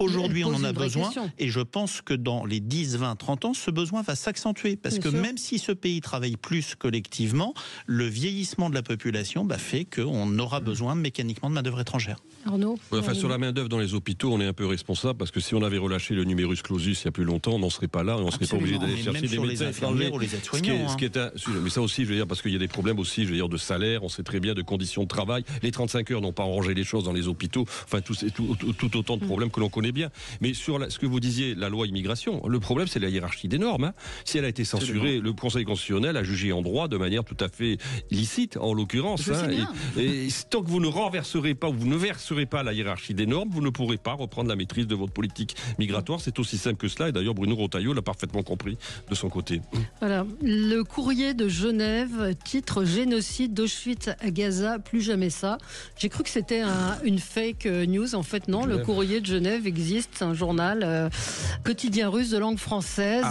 aujourd'hui, on en a besoin et je pense que dans les 10, 20, 30 ans, ce besoin va s'accentuer parce que même si ce pays travaille plus collectivement, le vieillissement de la population fait qu'on aura besoin mécaniquement de main-d'œuvre étrangère. Arnaud, sur la main-d'œuvre dans les hôpitaux, on est un peu responsable parce que si on avait relâché le numerus clausus il y a plus longtemps, on n'en serait pas là et on ne serait pas obligé d'aller chercher des médecins étrangers. Ou les aides-soignants. Mais ça aussi, je veux dire, parce qu'il y a des problèmes aussi, je veux dire, de salaire, on sait très bien, de conditions de travail. Les 35 heures n'ont pas arrangé les choses dans les hôpitaux. Enfin, tout autant de problèmes que l'on connaît bien. Mais sur ce que vous disiez, la loi immigration, le problème c'est la hiérarchie des normes. Si elle a été censurée, le Conseil constitutionnel a jugé en droit de manière tout à fait licite, en l'occurrence. Et tant que vous ne renverserez pas, ou vous ne verserez pas la hiérarchie des normes, vous ne pourrez pas reprendre la maîtrise de votre politique migratoire. C'est aussi simple que cela. Et d'ailleurs, Bruno Retailleau l'a parfaitement compris de son côté. Voilà. Le Courrier de Genève, titre Génocide d'Auschwitz à Gaza, plus jamais ça. J'ai cru que c'était une fake news. En fait, non. Le Courrier de Genève existe. C'est un journal quotidien russe de langue française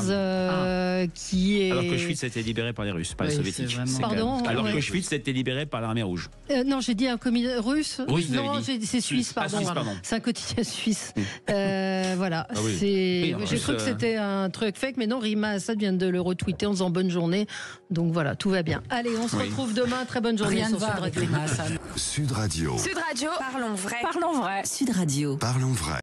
qui est... Alors qu'Auschwitz a été libéré par les Russes, par les soviétiques. Pardon. Alors qu'Auschwitz a été libéré par l'armée rouge. Non, j'ai dit un comité russe. Non, c'est suisse, pardon. C'est un quotidien suisse. Voilà. J'ai cru que c'était un truc fake, mais non, Rima Assad vient de le retweeter en disant bonne journée. Donc voilà, tout va bien. Allez, on se retrouve demain. Très bonne journée sur Sud Radio. Sud Radio. Sud Radio. Parlons vrai. Parlons vrai. Sud Radio. Parlons vrai.